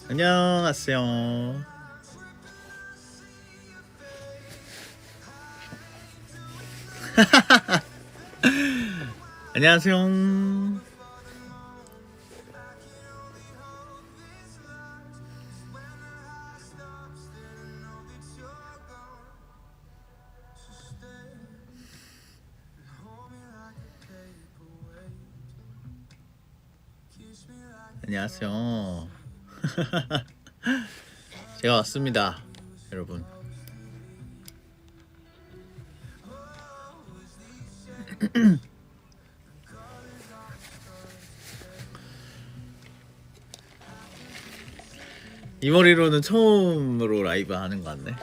안녕하세요. 안녕하세요. 안녕하세요. 제가 왔습니다, 여러분. 이 머리로는 처음으로 라이브 하는 거 같네.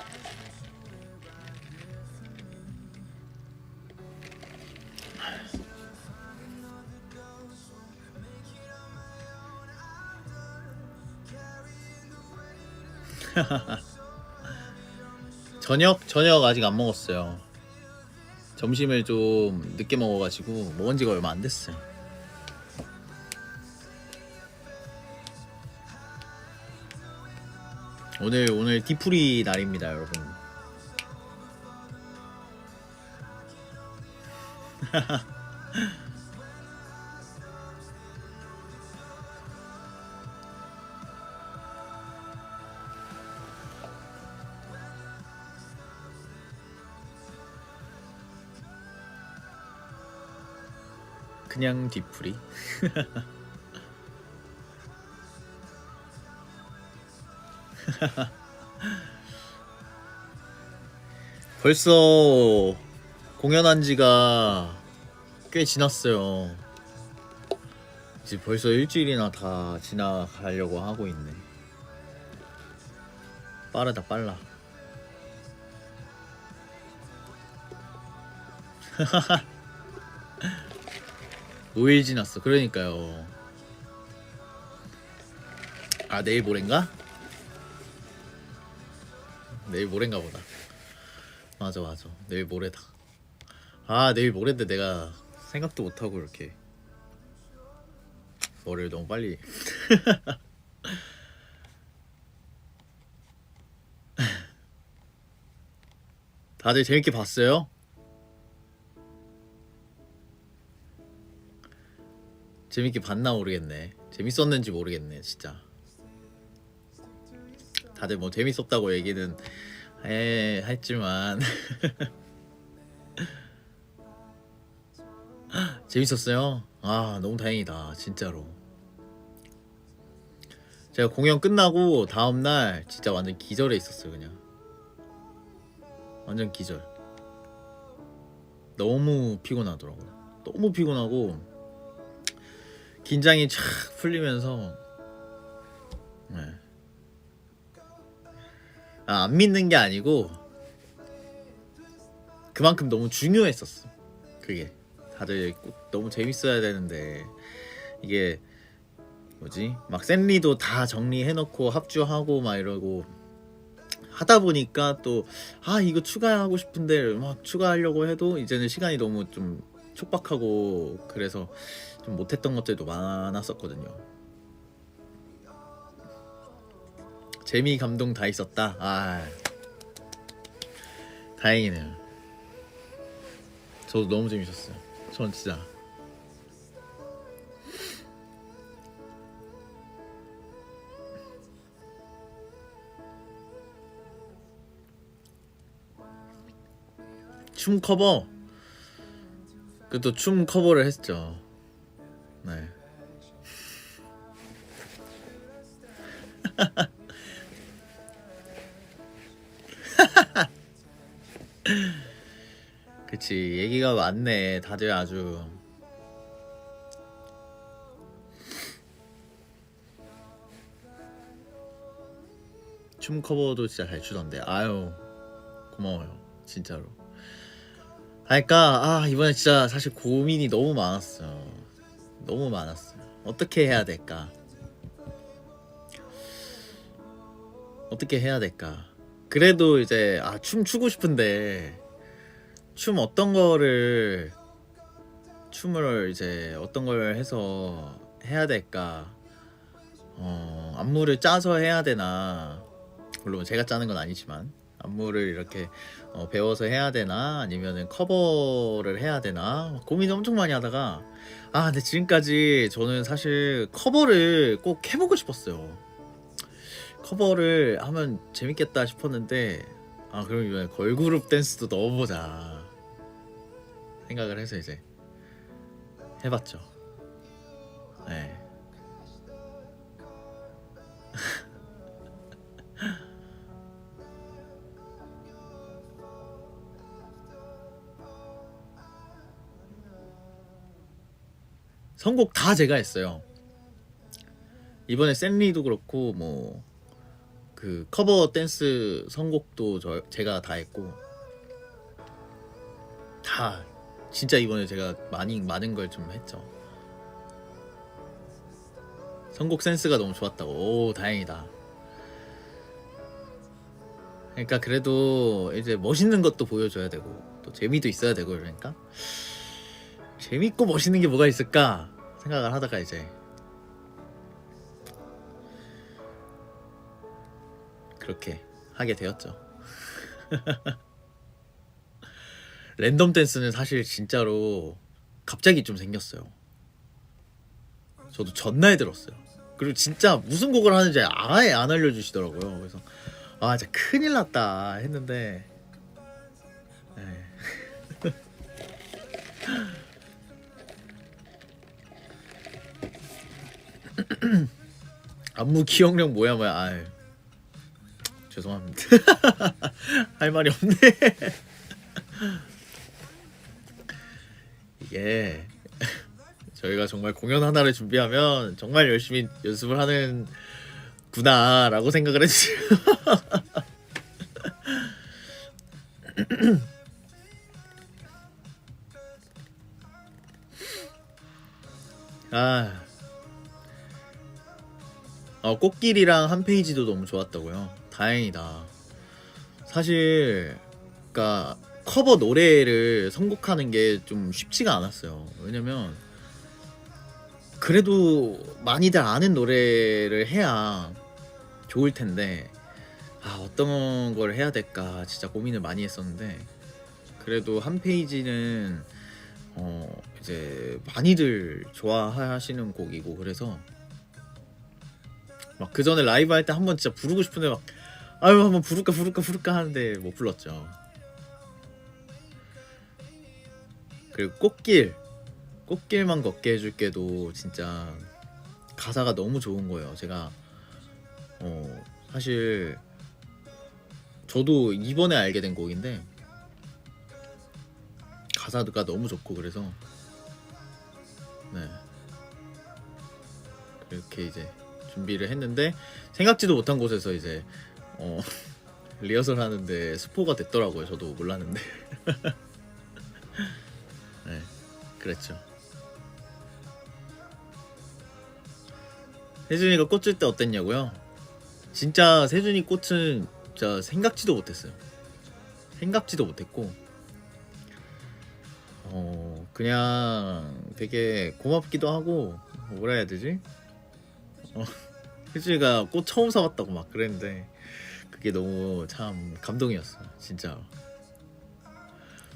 저녁 아직 안 먹었어요. 점심을 좀 늦게 먹어가지고 먹은 지가 얼마 안 됐어요. 오늘 디프리 날입니다, 여러분. 그냥 디프리. 벌써 공연한 지가 꽤 지났어요. 이제 벌써 일주일이나 다 지나가려고 하고 있네. 빠르다, 빨라. (5일) 지났어. 그러니까요. 아, 내일 모레인가? 내일 모레인가 보다. 맞아. 내일 모레다. 아, 내일 모레인데 내가 생각도 못하고 이렇게 머리를 너무 빨리. 다들 재밌게 봤어요? 재밌게 봤나 모르겠네. 재밌었는지 모르겠네, 진짜. 다들 뭐 재밌었다고 얘기는 했지만 재밌었어요? 아, 너무 다행이다, 진짜로. 제가 공연 끝나고 다음날 진짜 완전 기절해 있었어요. 그냥 완전 기절. 너무 피곤하더라고요. 너무 피곤하고 긴장이 촥 풀리면서. 네. 안 믿는 게 아니고 그만큼 너무 중요했었어. 그게 다들 꼭 너무 재밌어야 되는데 이게 뭐지, 막 샌리도 다 정리해놓고 합주하고 막 이러고 하다 보니까 또 이거 추가하고 싶은데 막 추가하려고 해도 이제는 시간이 너무 좀 촉박하고 그래서 좀 못했던 것들도 많았었거든요. 재미, 감동 다 있었다. 다행이네요. 저도 너무 재밌었어요. 전 진짜. 춤 커버. 그또 춤 커버를 했죠. 네. 그치, 얘기가 많네. 다들 아주. 춤 커버도 진짜 잘 추던데. 아유, 고마워요, 진짜로. 그러니까 이번에 진짜 사실 고민이 너무 많았어요. 너무 많았어요. 어떻게 해야 될까? 어떻게 해야 될까? 그래도 이제 춤 추고 싶은데 춤을 이제 어떤 걸 해서 해야 될까? 안무를 짜서 해야 되나? 물론 제가 짜는 건 아니지만 안무를 이렇게 배워서 해야 되나? 아니면은 커버를 해야 되나? 고민을 엄청 많이 하다가 근데 지금까지 저는 사실 커버를 꼭 해보고 싶었어요. 커버를 하면 재밌겠다 싶었는데 그럼 이번에 걸그룹 댄스도 넣어보자 생각을 해서 이제 해봤죠. 네. 선곡 다 제가 했어요. 이번에 샌리도 그렇고 뭐 그 커버 댄스 선곡도 제가 다 했고 다 진짜 이번에 제가 많은 걸 좀 했죠. 선곡 센스가 너무 좋았다고. 오 다행이다. 그러니까 그래도 이제 멋있는 것도 보여줘야 되고 또 재미도 있어야 되고 그러니까 재밌고 멋있는 게 뭐가 있을까 생각을 하다가 이제 그렇게 하게 되었죠. 랜덤 댄스는 사실 진짜로 갑자기 좀 생겼어요. 저도 전날 들었어요. 그리고 진짜 무슨 곡을 하는지 아예 안 알려주시더라고요. 그래서 진짜 큰일 났다 했는데 네. 안무 기억력 뭐야 아유 죄송합니다. 할 말이 없네. 이게 저희가 정말 공연 하나를 준비하면 정말 열심히 연습을 하는구나라고 생각을 했어요. 꽃길이랑 한 페이지도 너무 좋았다고요. 다행이다. 사실 그러니까 커버 노래를 선곡하는 게 좀 쉽지가 않았어요. 왜냐면 그래도 많이들 아는 노래를 해야 좋을 텐데 어떤 걸 해야 될까 진짜 고민을 많이 했었는데 그래도 한 페이지는 이제 많이들 좋아하시는 곡이고 그래서 막 그 전에 라이브 할 때 한번 진짜 부르고 싶은데 막 한번 부를까 하는데 못 불렀죠. 그리고 꽃길만 걷게 해줄게도 진짜 가사가 너무 좋은 거예요. 제가 사실 저도 이번에 알게 된 곡인데 가사가 너무 좋고 그래서 네 이렇게 이제 준비를 했는데 생각지도 못한 곳에서 이제 리허설 하는데 스포가 됐더라고요. 저도 몰랐는데 네 그랬죠. 세준이가 꽃 줄 때 어땠냐고요? 진짜 세준이 꽃은 진짜 생각지도 못했어요. 생각지도 못했고 그냥 되게 고맙기도 하고 뭐라 해야 되지? 세준이가 꽃 처음 사봤다고 막 그랬는데 그게 너무 참 감동이었어요. 진짜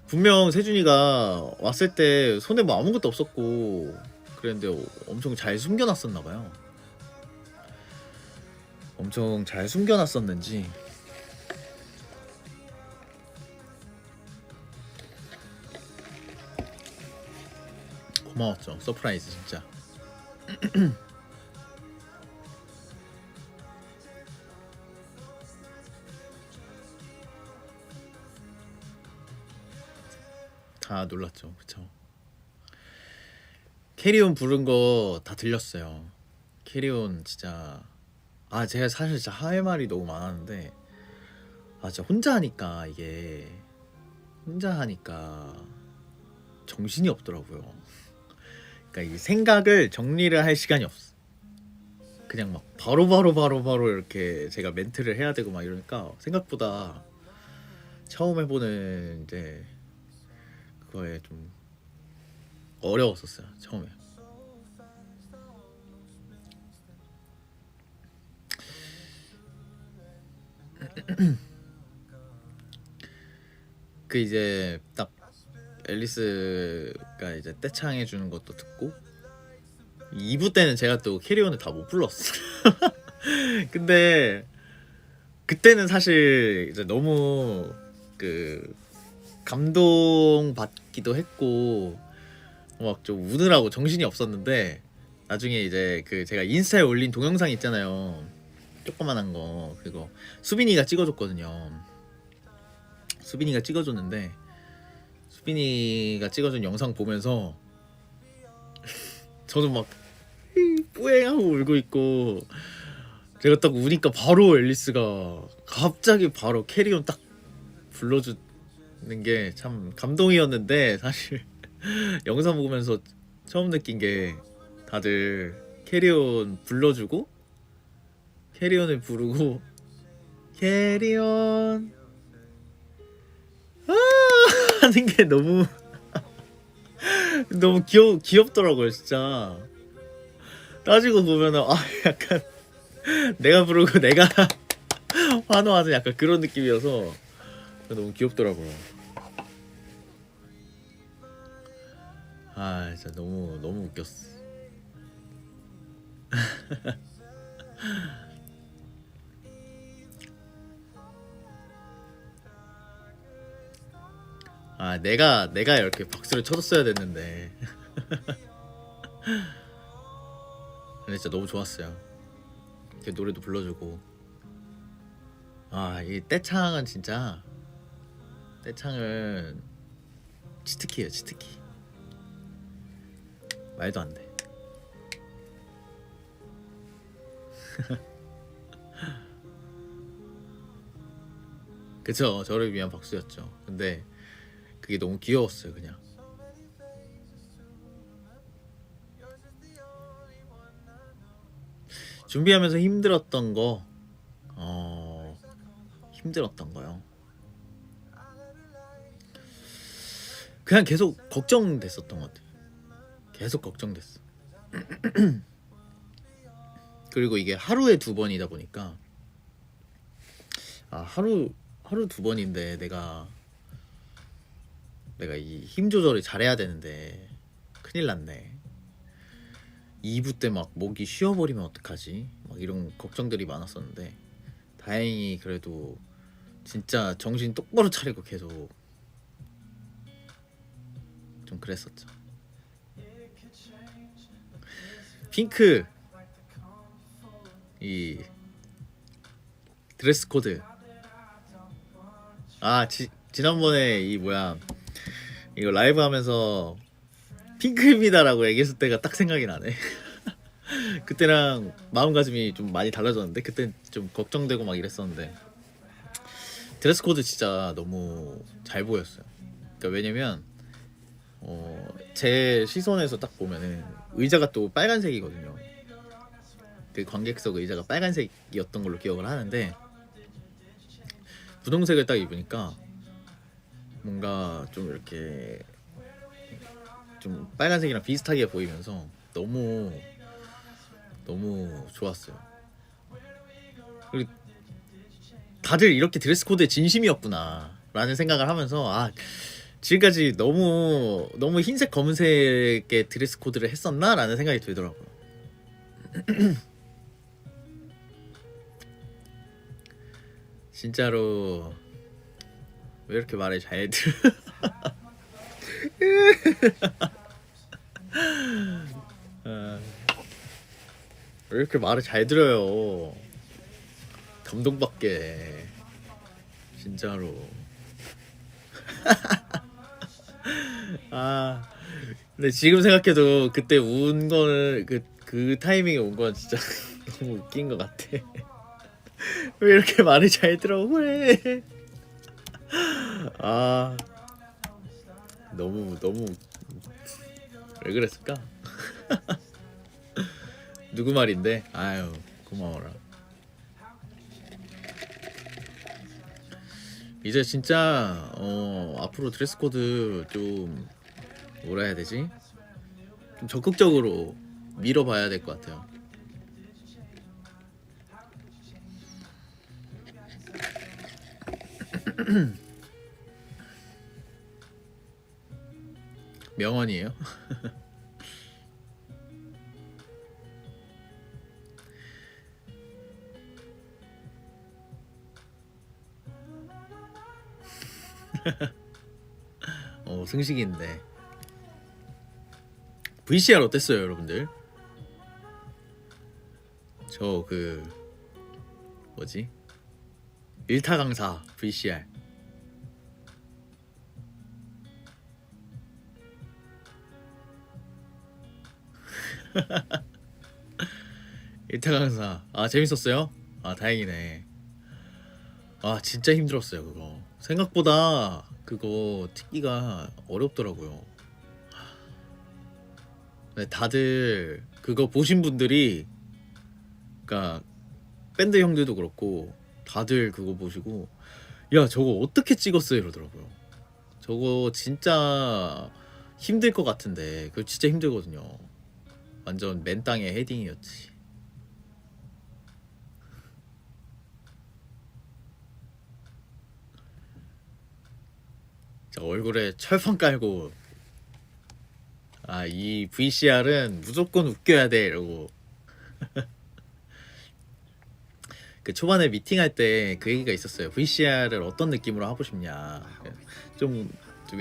분명 세준이가 왔을 때 손에 뭐 아무것도 없었고 그랬는데 엄청 잘 숨겨놨었나봐요. 엄청 잘 숨겨놨었는지 고마웠죠. 서프라이즈 진짜. 다 놀랐죠. 그쵸. 캐리온 부른 거 다 들렸어요. 캐리온 진짜 제가 사실 진짜 할 말이 너무 많았는데 진짜 혼자 하니까 정신이 없더라고요. 그러니까 이 생각을 정리를 할 시간이 없어. 그냥 막 바로 이렇게 제가 멘트를 해야 되고 막 이러니까 생각보다 처음 해보는 이제 그거에 좀 어려웠었어요 처음에. 그 이제 딱 앨리스가 이제 떼창해 주는 것도 듣고 2부 때는 제가 또 캐리온을 다 못 불렀어. 근데 그때는 사실 이제 너무 그 감동받기도 했고 막 좀 우느라고 정신이 없었는데 나중에 이제 그 제가 인스타에 올린 동영상 있잖아요. 조그만한 거 그거 수빈이가 찍어줬거든요. 수빈이가 찍어줬는데 수빈이가 찍어준 영상 보면서 저도 막 뿌앵하고 울고 있고 제가 딱 우니까 바로 앨리스가 갑자기 바로 캐리온 딱 불러주는 게 참 감동이었는데 사실 영상 보면서 처음 느낀 게 다들 캐리온 불러주고 캐리온을 부르고 캐리온 하는 게 너무 너무 귀엽더라고요 진짜. 따지고 보면은 약간 내가 부르고 내가 환호하는 약간 그런 느낌이어서 너무 귀엽더라고요. 진짜 너무 웃겼어. 내가 이렇게 박수를 쳐줬어야 됐는데. 근데 진짜 너무 좋았어요. 이렇게 노래도 불러주고. 이 떼창은 진짜 떼창은 치트키예요 치트키. 말도 안 돼. 그쵸 저를 위한 박수였죠. 근데 그게 너무 귀여웠어요 그냥. 준비하면서 힘들었던 거 힘들었던 거요. 그냥 계속 걱정됐었던 것 같아요. 계속 걱정됐어. 그리고 이게 하루에 2번이다 보니까 하루 2번인데 내가 이 힘 조절을 잘해야 되는데 큰일 났네. 2부 때 막 목이 쉬어버리면 어떡하지? 막 이런 걱정들이 많았었는데 다행히 그래도 진짜 정신 똑바로 차리고 계속 좀 그랬었죠. 핑크 이 드레스 코드 지난번에 이거 라이브 하면서 핑크입니다라고 얘기했을 때가 딱 생각이 나네. 그때랑 마음가짐이 좀 많이 달라졌는데 그때 좀 걱정되고 막 이랬었는데 드레스 코드 진짜 너무 잘 보였어요. 그러니까 왜냐면 제 시선에서 딱 보면은 의자가 또 빨간색이거든요. 그 관객석 의자가 빨간색이었던 걸로 기억을 하는데 분홍색을 딱 입으니까 뭔가 좀 이렇게 좀 빨간색이랑 비슷하게 보이면서 너무 좋았어요. 그리고 다들 이렇게 드레스 코드에 진심이었구나 라는 생각을 하면서 지금까지 너무 흰색 검은색의 드레스 코드를 했었나 라는 생각이 들더라고요. 진짜로 왜 이렇게 말을 잘 들어? 왜 이렇게 말을 잘 들어요? 감동받게 진짜로. 근데 지금 생각해도 그때 운 거는 그 타이밍에 온 건 진짜 너무 웃긴 것 같아. 왜 이렇게 말을 잘 들어? 왜? 너무 왜 그랬을까? 누구 말인데? 아유 고마워라. 이제 진짜 앞으로 드레스 코드 좀 뭐라 해야 되지? 좀 적극적으로 밀어봐야 될 것 같아요. 명언이에요? 승식인데 VCR 어땠어요 여러분들? 저 그 뭐지? 일타 강사 VCR 일타 강사 재밌었어요? 다행이네. 진짜 힘들었어요 그거. 생각보다 그거 찍기가 어렵더라고요. 근데 다들 그거 보신 분들이, 그러니까 밴드 형들도 그렇고 다들 그거 보시고 야 저거 어떻게 찍었어요 이러더라고요. 저거 진짜 힘들 것 같은데 그거 진짜 힘들거든요. 완전 맨 땅에 헤딩이었지. 얼굴에 철판 깔고 이 VCR은 무조건 웃겨야 돼 이러고 그 초반에 미팅할 때 그 얘기가 있었어요. VCR을 어떤 느낌으로 하고 싶냐, 좀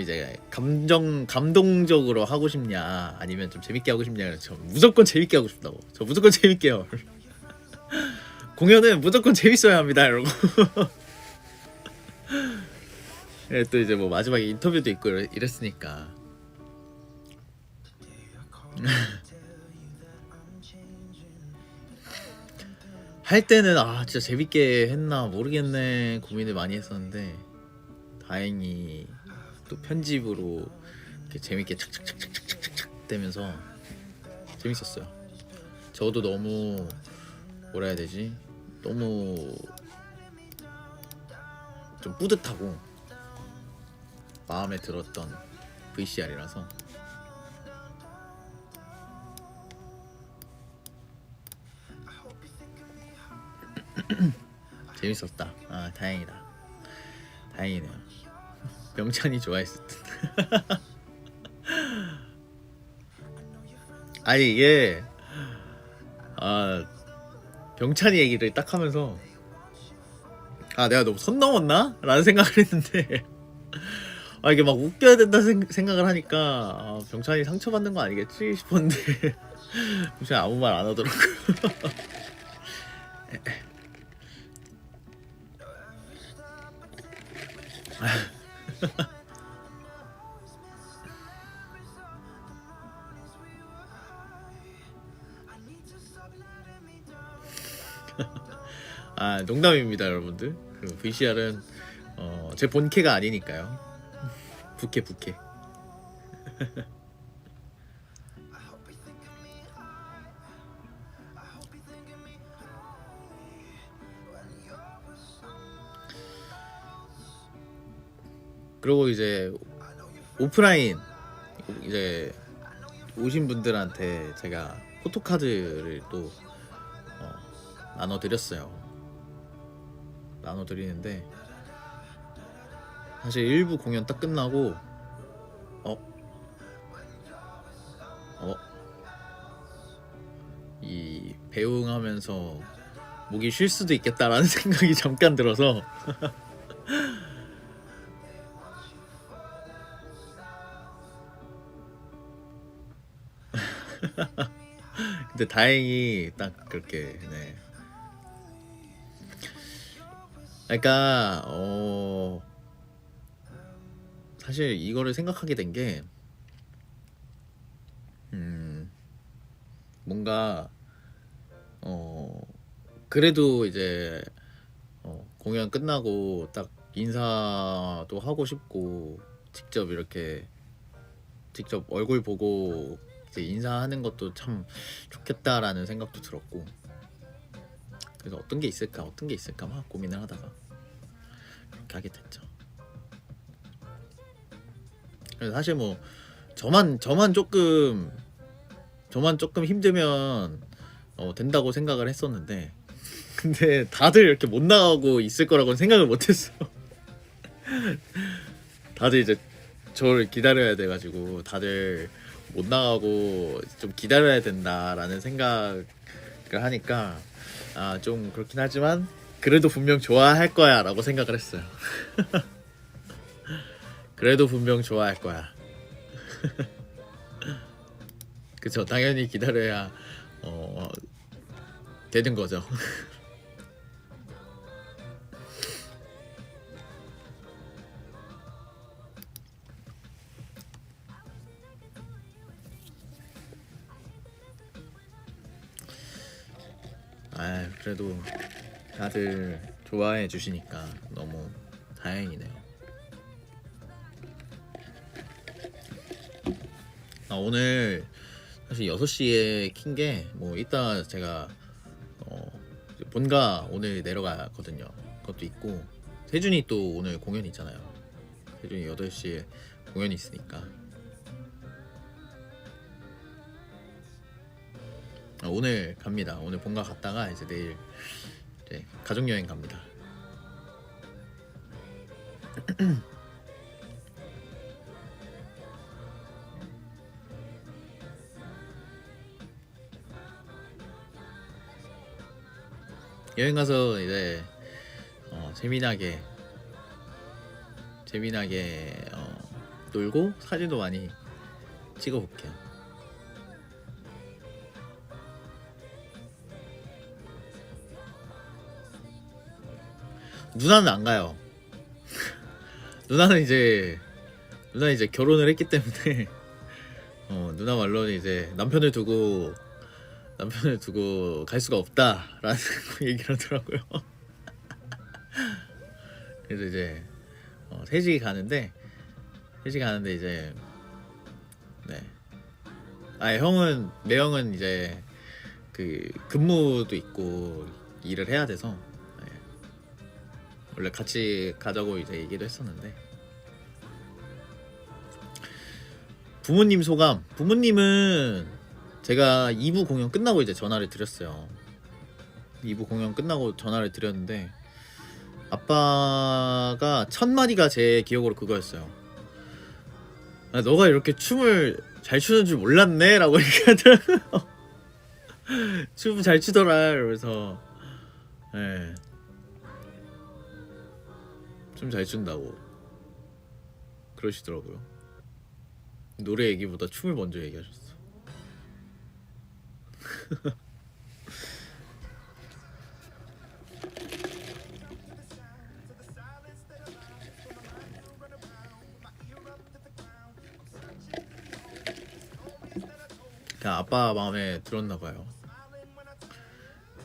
이제 감동적으로 하고 싶냐 아니면 좀 재밌게 하고 싶냐. 저 무조건 재밌게 하고 싶다고. 저 무조건 재밌게요. 공연은 무조건 재밌어야 합니다 이러고 또 이제 뭐 마지막에 인터뷰도 있고 이랬으니까 할 때는 진짜 재밌게 했나 모르겠네 고민을 많이 했었는데 다행히 또 편집으로 이렇게 재밌게 착착착착착착 되면서 재밌었어요. 저도 너무 뭐라 해야 되지? 너무 좀 뿌듯하고 마음에 들었던 VCR이라서 재밌었다. 다행이다. 다행이네요. 명찬이 좋아했을 듯. 아니 이게 병찬이 얘기를 딱 하면서 내가 너무 선 넘었나? 라는 생각을 했는데 이게 막 웃겨야 된다 생각을 하니까 병찬이 상처받는 거 아니겠지 싶었는데 병찬이 아무 말 안 하더라고요. 농담입니다 여러분들. 그 VCR은 제 본캐가 아니니까요. 부캐 그리고 이제 오프라인 이제 오신 분들한테 제가 포토카드를 또 나눠드리는데 사실 일부 공연 딱 끝나고 이 배웅하면서 목이 쉴 수도 있겠다라는 생각이 잠깐 들어서 근데 다행히 딱 그렇게 그러니까 사실 이거를 생각하게 된 게 뭔가 그래도 이제 공연 끝나고 딱 인사도 하고 싶고 직접 얼굴 보고 이제 인사하는 것도 참 좋겠다라는 생각도 들었고, 그래서 어떤 게 있을까 막 고민을 하다가 그렇게 하게 됐죠. 그래서 사실 뭐 저만 조금 힘들면 된다고 생각을 했었는데, 근데 다들 이렇게 못 나가고 있을 거라고는 생각을 못했어. 다들 이제 저를 기다려야 돼가지고 다들 못 나가고 좀 기다려야 된다라는 생각을 하니까 좀 그렇긴 하지만 그래도 분명 좋아할 거야 라고 생각을 했어요. 그래도 분명 좋아할 거야. 그쵸, 당연히 기다려야 되는 거죠. 그래도 다들 좋아해 주시니까 너무 다행이네요. 오늘 사실 6시에 킨 게 뭐 이따 제가 본가 오늘 내려가거든요. 그것도 있고 세준이 또 오늘 공연이 있잖아요. 세준이 8시에 공연이 있으니까 오늘 갑니다. 오늘 본가 갔다가 이제 내일 이제 가족여행 갑니다. 여행 가서 이제 재미나게 놀고 사진도 많이 찍어볼게요. 누나는 안 가요. 누나는 이제 결혼을 했기 때문에 누나 말로는 이제 남편을 두고 갈 수가 없다라는 얘기를 하더라고요. 그래서 이제 3시 가는데 이제 매형은 이제 그 근무도 있고 일을 해야 돼서 원래 같이 가자고 이제 얘기도 했었는데, 부모님 소감. 부모님은 제가 2부 공연 끝나고 이제 전화를 드렸어요. 2부 공연 끝나고 전화를 드렸는데 아빠가 첫 마디가 제 기억으로 그거였어요. 너가 이렇게 춤을 잘 추는 줄 몰랐네 라고 얘기하더라고요. 춤 잘 추더라 이러면서 춤 잘 춘다고 그러시더라고요. 노래 얘기보다 춤을 먼저 얘기하셨어. 그냥 아빠 마음에 들었나 봐요.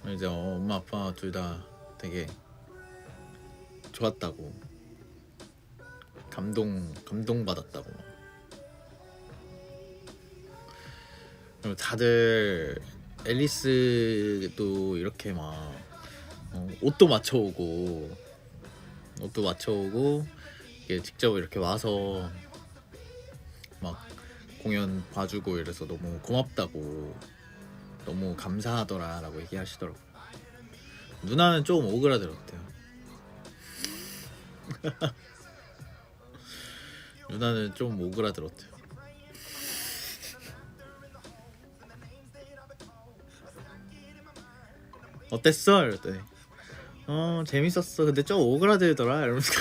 이제 엄마 아빠 둘 다 되게 좋았다고, 감동 받았다고. 그리고 다들 앨리스도 이렇게 막 옷도 맞춰오고 이게 직접 이렇게 와서 막 공연 봐주고 이래서 너무 고맙다고, 너무 감사하더라 라고 얘기하시더라고요. 누나는 조금 오그라들었대요. 누나는 좀 오그라들었대요. 어땠어? 이랬더니 재밌었어. 근데 좀 오그라들더라 이러면서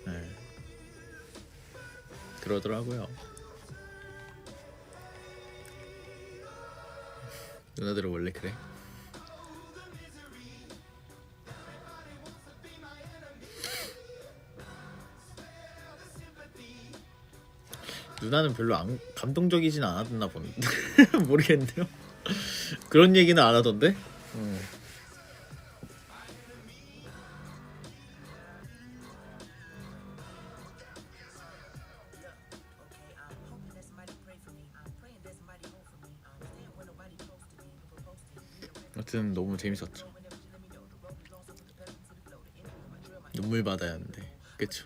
네, 그러더라고요. 누나들은 원래 그래. 누나는 별로 감동적이진 않았나 보는데 모르겠네요. 그런 얘기는 안 하던데. 아무튼 너무 재밌었죠. 눈물 바다였는데 그쵸.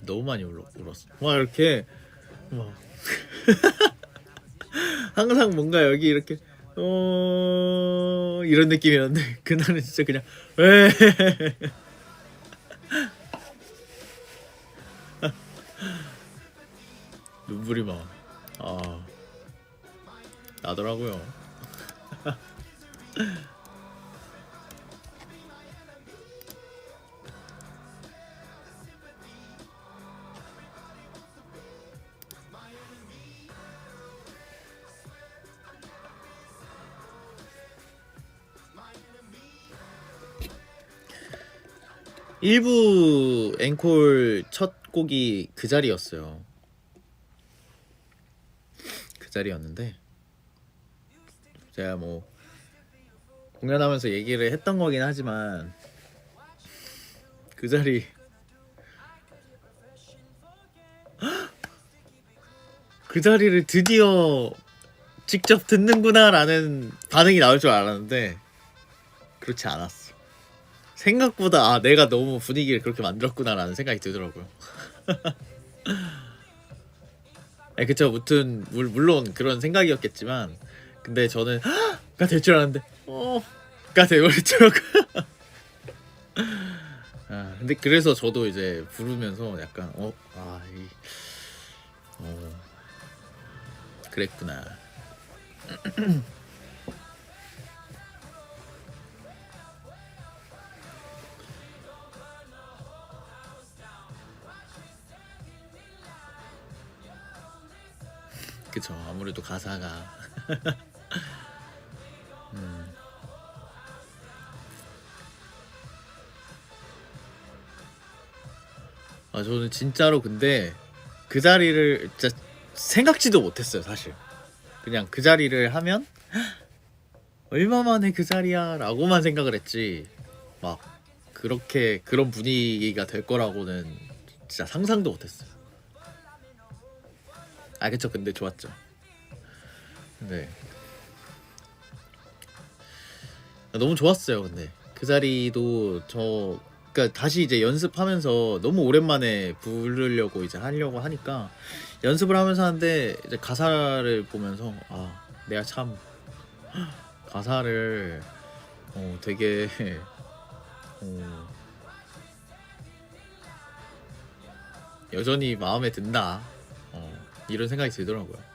너무 많이 울었어. 막 이렇게 막 항상 뭔가 여기 이렇게 이런 느낌이었는데 그날은 진짜 그냥 에 눈물이 막 나더라고요. 일부 앵콜 첫 곡이 그 자리였어요. 그 자리였는데 제가 뭐 공연하면서 얘기를 했던 거긴 하지만 그 자리 그 자리를 드디어 직접 듣는구나라는 반응이 나올 줄 알았는데 그렇지 않았어. 생각보다 내가 너무 분위기를 그렇게 만들었구나라는 생각이 들더라고요. 그쵸. 무튼 물론 그런 생각이었겠지만 근데 저는 가 될 줄 알았는데 가 돼버렸더라고요. 근데 그래서 저도 이제 부르면서 약간 그랬구나. 그쵸. 아무래도 가사가 저는 진짜로 근데 그 자리를 진짜 생각지도 못했어요. 사실 그냥 그 자리를 하면 얼마 만에 그 자리야 라고만 생각을 했지 막 그렇게 그런 분위기가 될 거라고는 진짜 상상도 못했어요. 그쵸. 근데 좋았죠. 네. 너무 좋았어요. 근데 그 자리도 그러니까 다시 이제 연습하면서 너무 오랜만에 부르려고 이제 하려고 하니까 연습을 하면서 하는데 이제 가사를 보면서 내가 참 가사를 되게 여전히 마음에 든다 이런 생각이 들더라고요.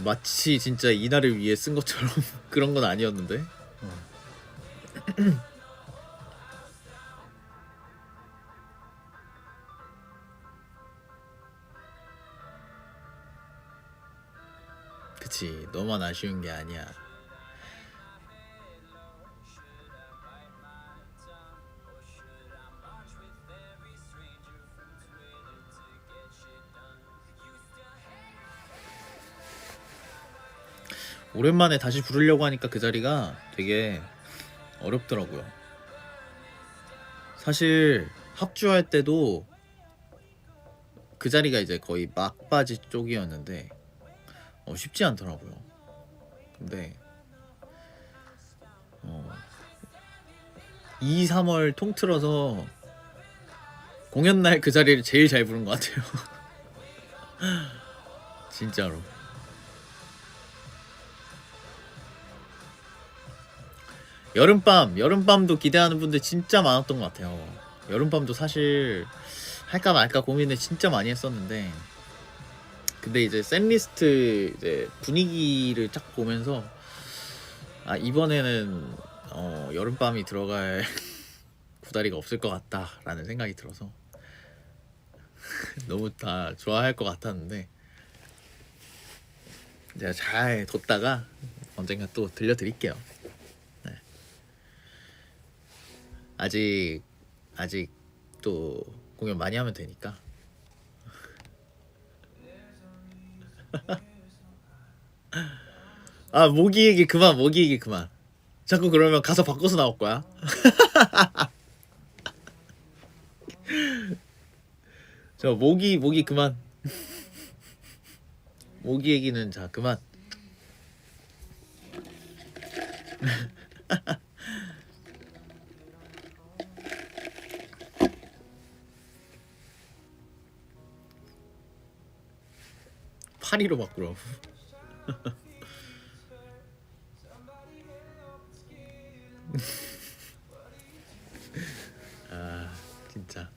마치 진짜 이날을 위해 쓴 것처럼 그런 건 아니었는데 그치. 너만 아쉬운 게 아니야. 오랜만에 다시 부르려고 하니까 그 자리가 되게 어렵더라고요. 사실 합주할 때도 그 자리가 이제 거의 막바지 쪽이었는데 쉽지 않더라고요. 근데 2, 3월 통틀어서 공연날 그 자리를 제일 잘 부른 것 같아요. 진짜로. 여름밤도 기대하는 분들 진짜 많았던 것 같아요. 여름밤도 사실 할까 말까 고민을 진짜 많이 했었는데 근데 이제 셋리스트 이제 분위기를 쫙 보면서 이번에는 여름밤이 들어갈 구다리가 없을 것 같다라는 생각이 들어서 너무 다 좋아할 것 같았는데 제가 잘 뒀다가 언젠가 또 들려드릴게요. 네. 아직 또 공연 많이 하면 되니까. 모기 얘기 그만. 자꾸 그러면 가사 바꿔서 나올 거야. 저 모기 그만. 모기 얘기는 자 그만. 파리로 바꾸라고. 아 진짜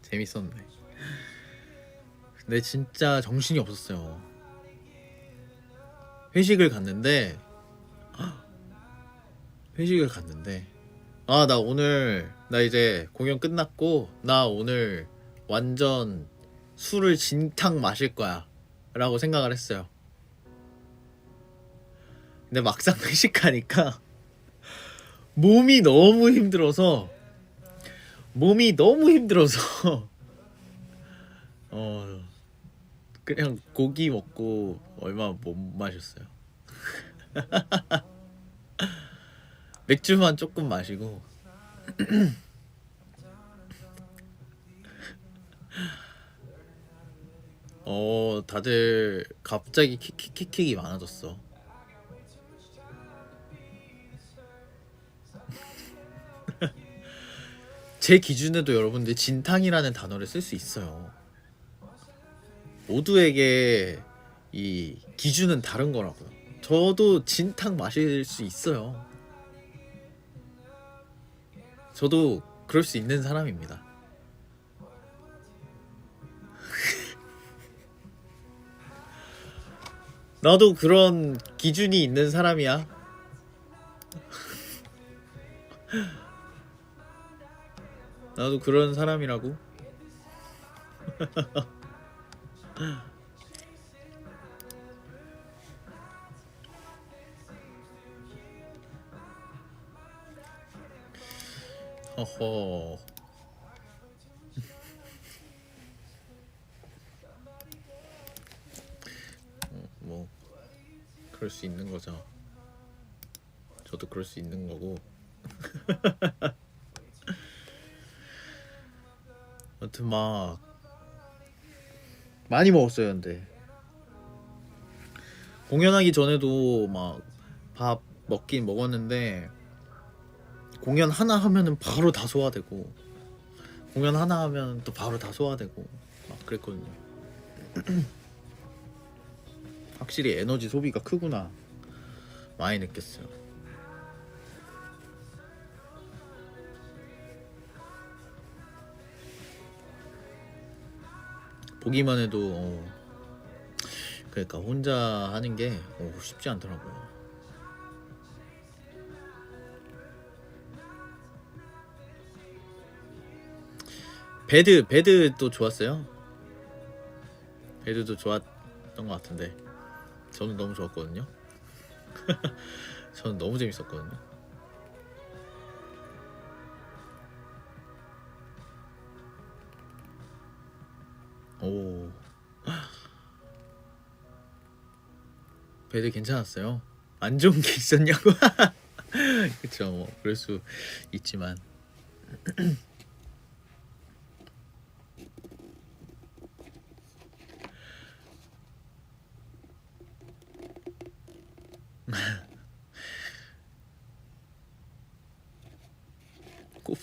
재밌었네. 근데 진짜 정신이 없었어요. 회식을 갔는데 아 나 오늘 나 이제 공연 끝났고 나 오늘 완전 술을 진탕 마실 거야 라고 생각을 했어요. 근데 막상 회식하니까 몸이 너무 힘들어서 어 그냥 고기 먹고 얼마 못 마셨어요. 맥주만 조금 마시고 다들 갑자기 킥킥킥킥이 많아졌어. 제 기준에도 여러분들 진탕이라는 단어를 쓸 수 있어요. 모두에게 이 기준은 다른 거라고요. 저도 진탕 마실 수 있어요. 저도 그럴 수 있는 사람입니다. 나도 그런 기준이 있는 사람이야. 나도 그런 사람이라고. 허허. 뭐 그럴 수 있는 거죠. 저도 그럴 수 있는 거고. 아무튼 막 많이 먹었어요. 근데 공연하기 전에도 막 밥 먹긴 먹었는데 공연 하나 하면은 바로 다 소화되고 공연 하나 하면 또 바로 다 소화되고 막 그랬거든요. 확실히 에너지 소비가 크구나 많이 느꼈어요. 보기만 해도 그러니까 혼자 하는 게 쉽지 않더라고요. 배드도 좋았어요. 배드도 좋았던 것 같은데 저는 너무 좋았거든요. 저는 너무 재밌었거든요. 오 배드 괜찮았어요. 안 좋은 게 있었냐고. 그쵸 뭐 그럴 수 있지만 꼬피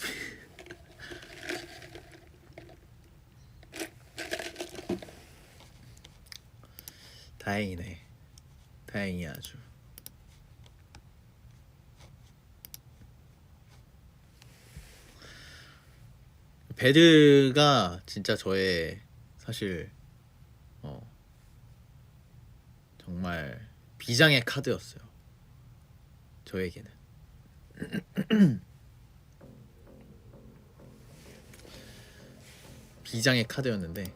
다행이네. 다행이야 아주. 배드가 진짜 저의 사실 정말 비장의 카드였어요. 저에게는. 비장의 카드였는데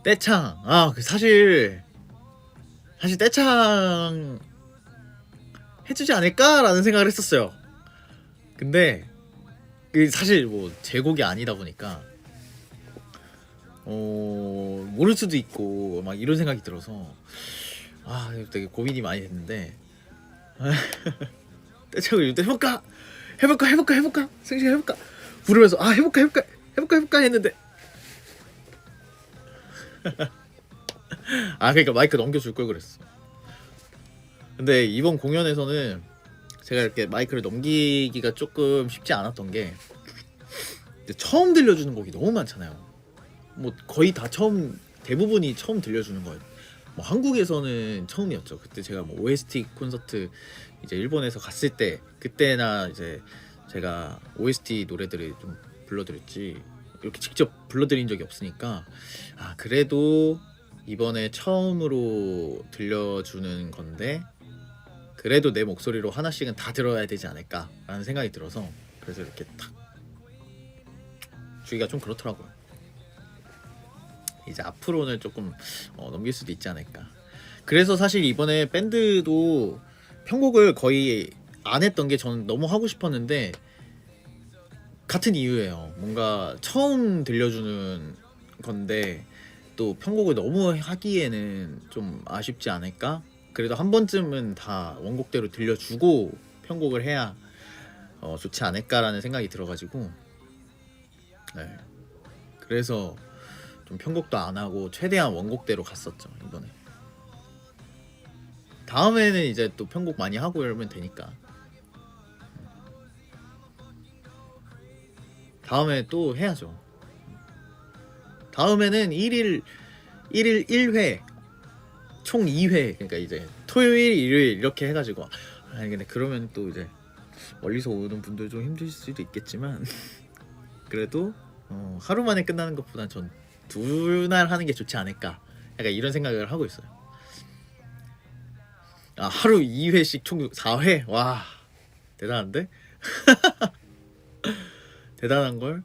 떼창 사실 떼창 해주지 않을까라는 생각을 했었어요. 근데 사실 뭐 제 곡이 아니다 보니까 모를 수도 있고 막 이런 생각이 들어서 되게 고민이 많이 됐는데 떼창을 이때 해볼까 승식아 해볼까 부르면서 해볼까 했는데 그러니까 마이크 넘겨줄 걸 그랬어. 근데 이번 공연에서는 제가 이렇게 마이크를 넘기기가 조금 쉽지 않았던 게 처음 들려주는 곡이 너무 많잖아요. 뭐 거의 다 대부분이 처음 들려주는 거예요. 뭐 한국에서는 처음이었죠. 그때 제가 뭐 OST 콘서트 이제 일본에서 갔을 때 그때나 이제 제가 OST 노래들을 좀 불러드렸지 이렇게 직접 불러드린 적이 없으니까 그래도 이번에 처음으로 들려주는 건데 그래도 내 목소리로 하나씩은 다 들어야 되지 않을까라는 생각이 들어서 그래서 이렇게 탁 주기가 좀 그렇더라고요. 이제 앞으로는 조금 넘길 수도 있지 않을까. 그래서 사실 이번에 밴드도 편곡을 거의 안 했던 게 저는 너무 하고 싶었는데 같은 이유예요. 뭔가 처음 들려주는 건데 또 편곡을 너무 하기에는 좀 아쉽지 않을까? 그래도 한 번쯤은 다 원곡대로 들려주고 편곡을 해야 좋지 않을까라는 생각이 들어가지고 네. 그래서 좀 편곡도 안 하고 최대한 원곡대로 갔었죠 이번에. 다음에는 이제 또 편곡 많이 하고 이러면 되니까. 다음에 또 해야죠. 다음에는 1일 1회 총 2회 그러니까 이제 토요일 일요일 이렇게 해가지고 근데 그러면 또 이제 멀리서 오는 분들 좀 힘드실 수도 있겠지만 그래도 하루 만에 끝나는 것보단 전 2날 하는 게 좋지 않을까 약간 이런 생각을 하고 있어요. 하루 2회씩 총 4회? 와 대단한데? 대단한걸?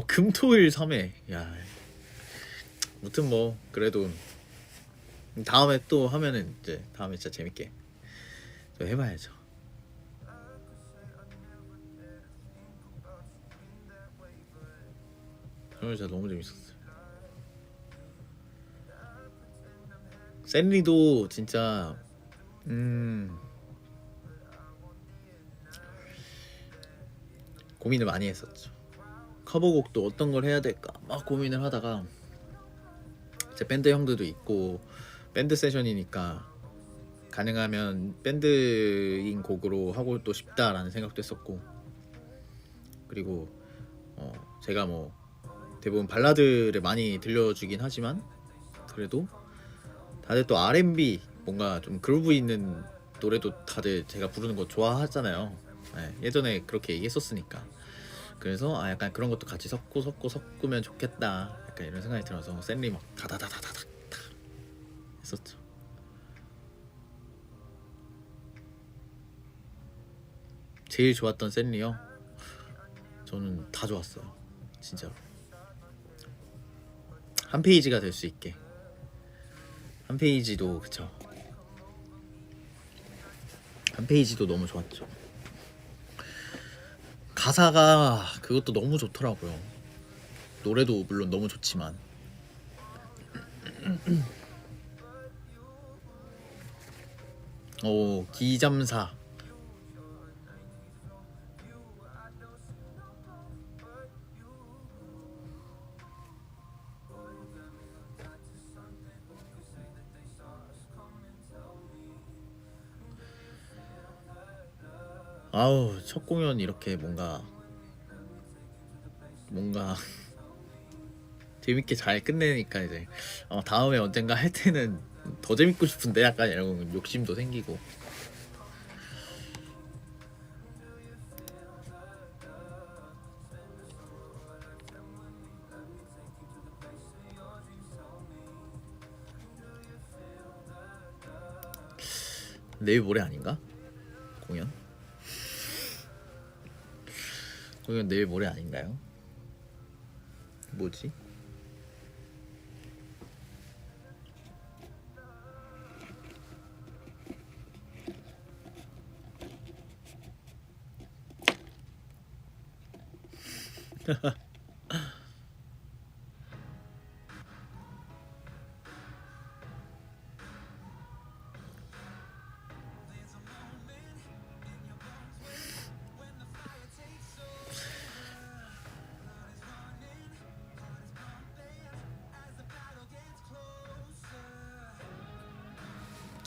금토일 3회 야 무튼 뭐 그래도 다음에 또 하면은 이제 다음에 진짜 재밌게 또 해봐야죠. 오늘 진짜 너무 재밌었어요. 샌리도 진짜 고민을 많이 했었죠. 커버곡도 어떤 걸 해야 될까 막 고민을 하다가 제 밴드 형들도 있고 밴드 세션이니까 가능하면 밴드인 곡으로 하고 또 싶다라는 생각도 했었고 그리고 제가 뭐 대부분 발라드를 많이 들려주긴 하지만 그래도 다들 또 R&B 뭔가 좀 그루브 있는 노래도 다들 제가 부르는 거 좋아하잖아요. 네, 예전에 그렇게 얘기했었으니까 그래서 약간 그런 것도 같이 섞으면 좋겠다 약간 이런 생각이 들어서 샌리 막 다다다다다다 했었죠. 제일 좋았던 샌리요? 저는 다 좋았어요 진짜로. 한 페이지가 될 수 있게 한 페이지도 그쵸 한 페이지도 너무 좋았죠. 가사가 그것도 너무 좋더라고요. 노래도 물론 너무 좋지만 기잠사 첫 공연 이렇게 뭔가 재밌게 잘 끝내니까 이제 다음에 언젠가 할 때는 더 재밌고 싶은데 약간 이런 욕심도 생기고 내일 모레 아닌가? 공연 내일 모레 아닌가요? 뭐지?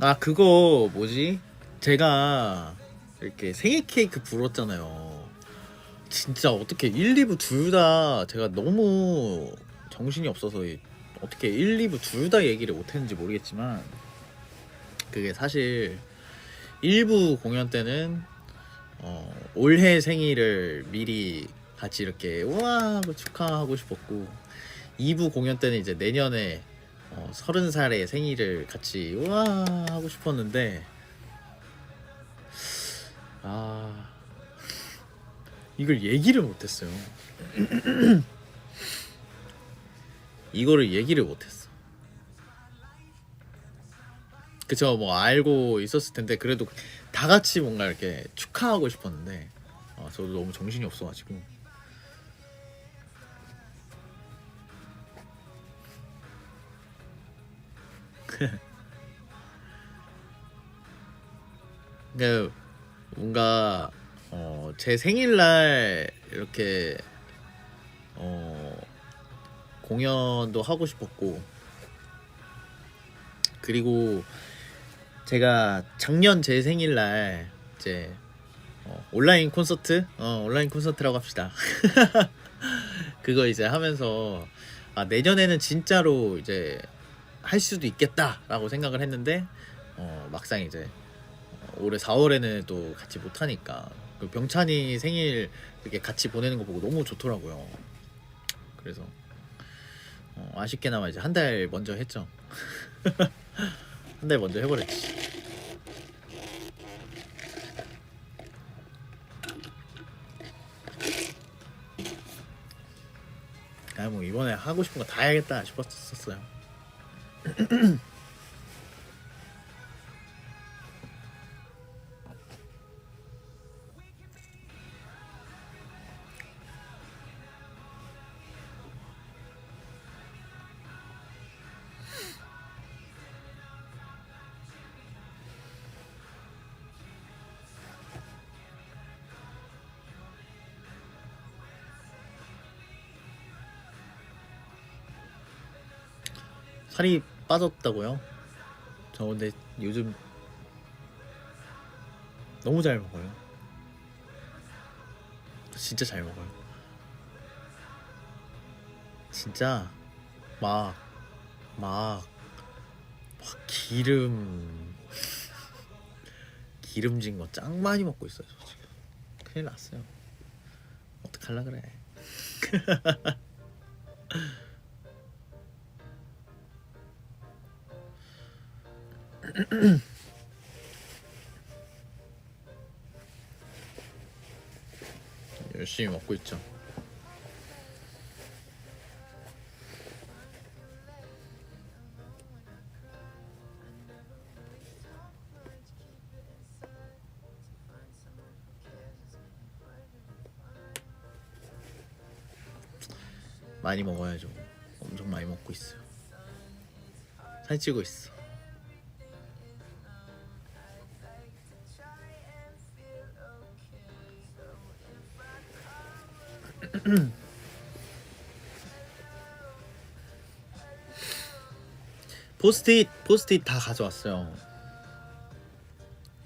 아 그거 뭐지? 제가 이렇게 생일 케이크 불었잖아요. 진짜 어떻게 1, 2부 둘 다 제가 너무 정신이 없어서 어떻게 1, 2부 둘 다 얘기를 못했는지 모르겠지만 그게 사실 1부 공연 때는 올해 생일을 미리 같이 이렇게 우와 하고 축하하고 싶었고 2부 공연 때는 이제 내년에 30살의 생일을 같이 우와 하고 싶었는데 아 이걸 얘기를 못했어요. 이거를 얘기를 못했어. 그쵸 뭐 알고 있었을 텐데 그래도 다 같이 뭔가 이렇게 축하하고 싶었는데 저도 너무 정신이 없어가지고 근데 뭔가 제 생일날 이렇게 공연도 하고 싶었고 그리고 제가 작년 제 생일날 이제 온라인 콘서트라고 합시다. 그거 이제 하면서 내년에는 진짜로 이제 할 수도 있겠다라고 생각을 했는데 막상 이제 올해 4월에는 또 같이 못 하니까 그 병찬이 생일 이렇게 같이 보내는 거 보고 너무 좋더라고요. 그래서 아쉽게나마 이제 한 달 먼저 했죠. 한 달 먼저 해버렸지. 뭐 이번에 하고 싶은 거 다 해야겠다 싶었었어요. 살이 빠졌다고요? 저 근데 요즘 너무 잘 먹어요. 진짜 잘 먹어요. 진짜 막, 막, 막 기름진 거 짱 많이 먹고 있어요. 저 지금 큰일 났어요. 어떡할라 그래. 열심히 먹고 있죠. 많이 먹어야죠. 엄청 많이 먹고 있어요. 살찌고 있어. 포스트잇 다 가져왔어요.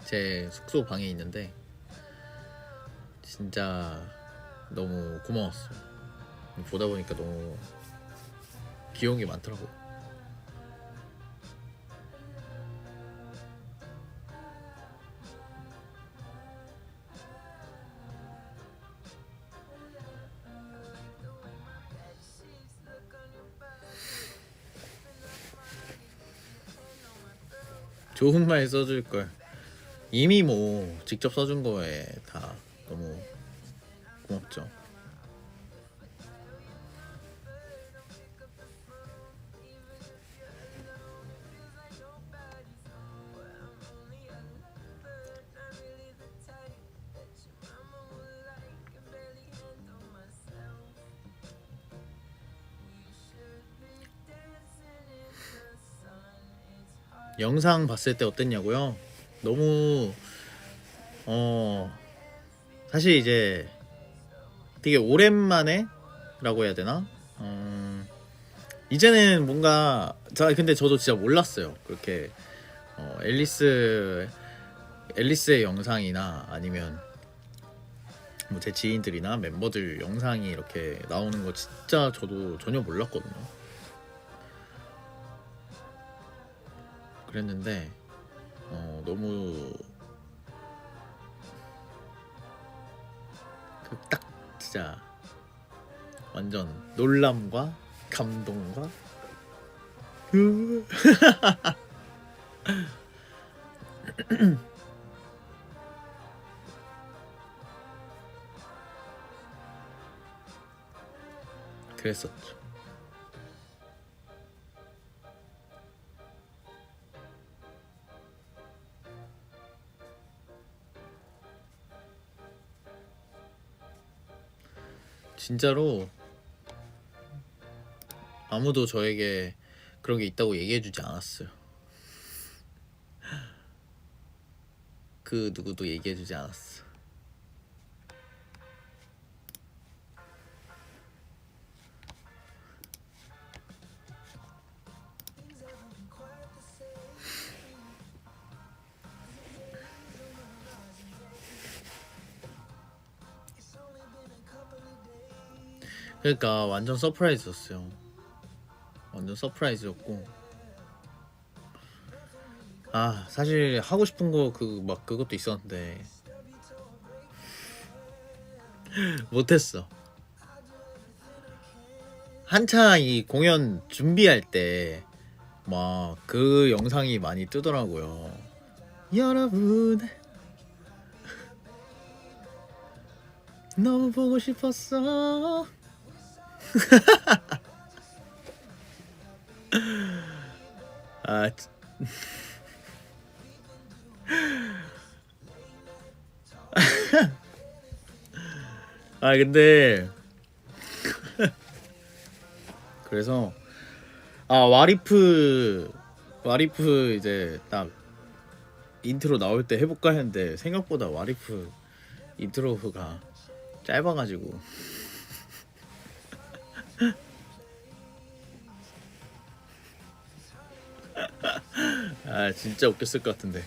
제 숙소 방에 있는데 진짜 너무 고마웠어요. 보다 보니까 너무 귀여운 게 많더라고요. 좋은 말 써줄 걸. 이미 뭐 직접 써준 거에 다 너무 고맙죠. 영상 봤을 때 어땠냐고요? 너무 사실 이제 되게 오랜만에 라고 해야 되나? 이제는 뭔가 근데 저도 진짜 몰랐어요. 그렇게 앨리스의 영상이나 아니면 뭐 제 지인들이나 멤버들 영상이 이렇게 나오는 거 진짜 저도 전혀 몰랐거든요. 그랬는데 너무 딱 진짜 완전 놀람과 감동과 그랬었죠. 진짜로 아무도 저에게 그런 게 있다고 얘기해주지 않았어요. 그 누구도 얘기해주지 않았어. 그러니까 완전 서프라이즈였어요. 완전 서프라이즈였고, 사실 하고 싶은 거 그것도 있었는데 못했어. 한창 이 공연 준비할 때 막 그 영상이 많이 뜨더라고요. 여러분 너무 보고 싶었어. 아, 근데 그래서 와리프 이제 딱 인트로 나올 때 해볼까 했는데 생각보다 와리프 인트로가 짧아가지고 진짜 웃겼을 것 같은데.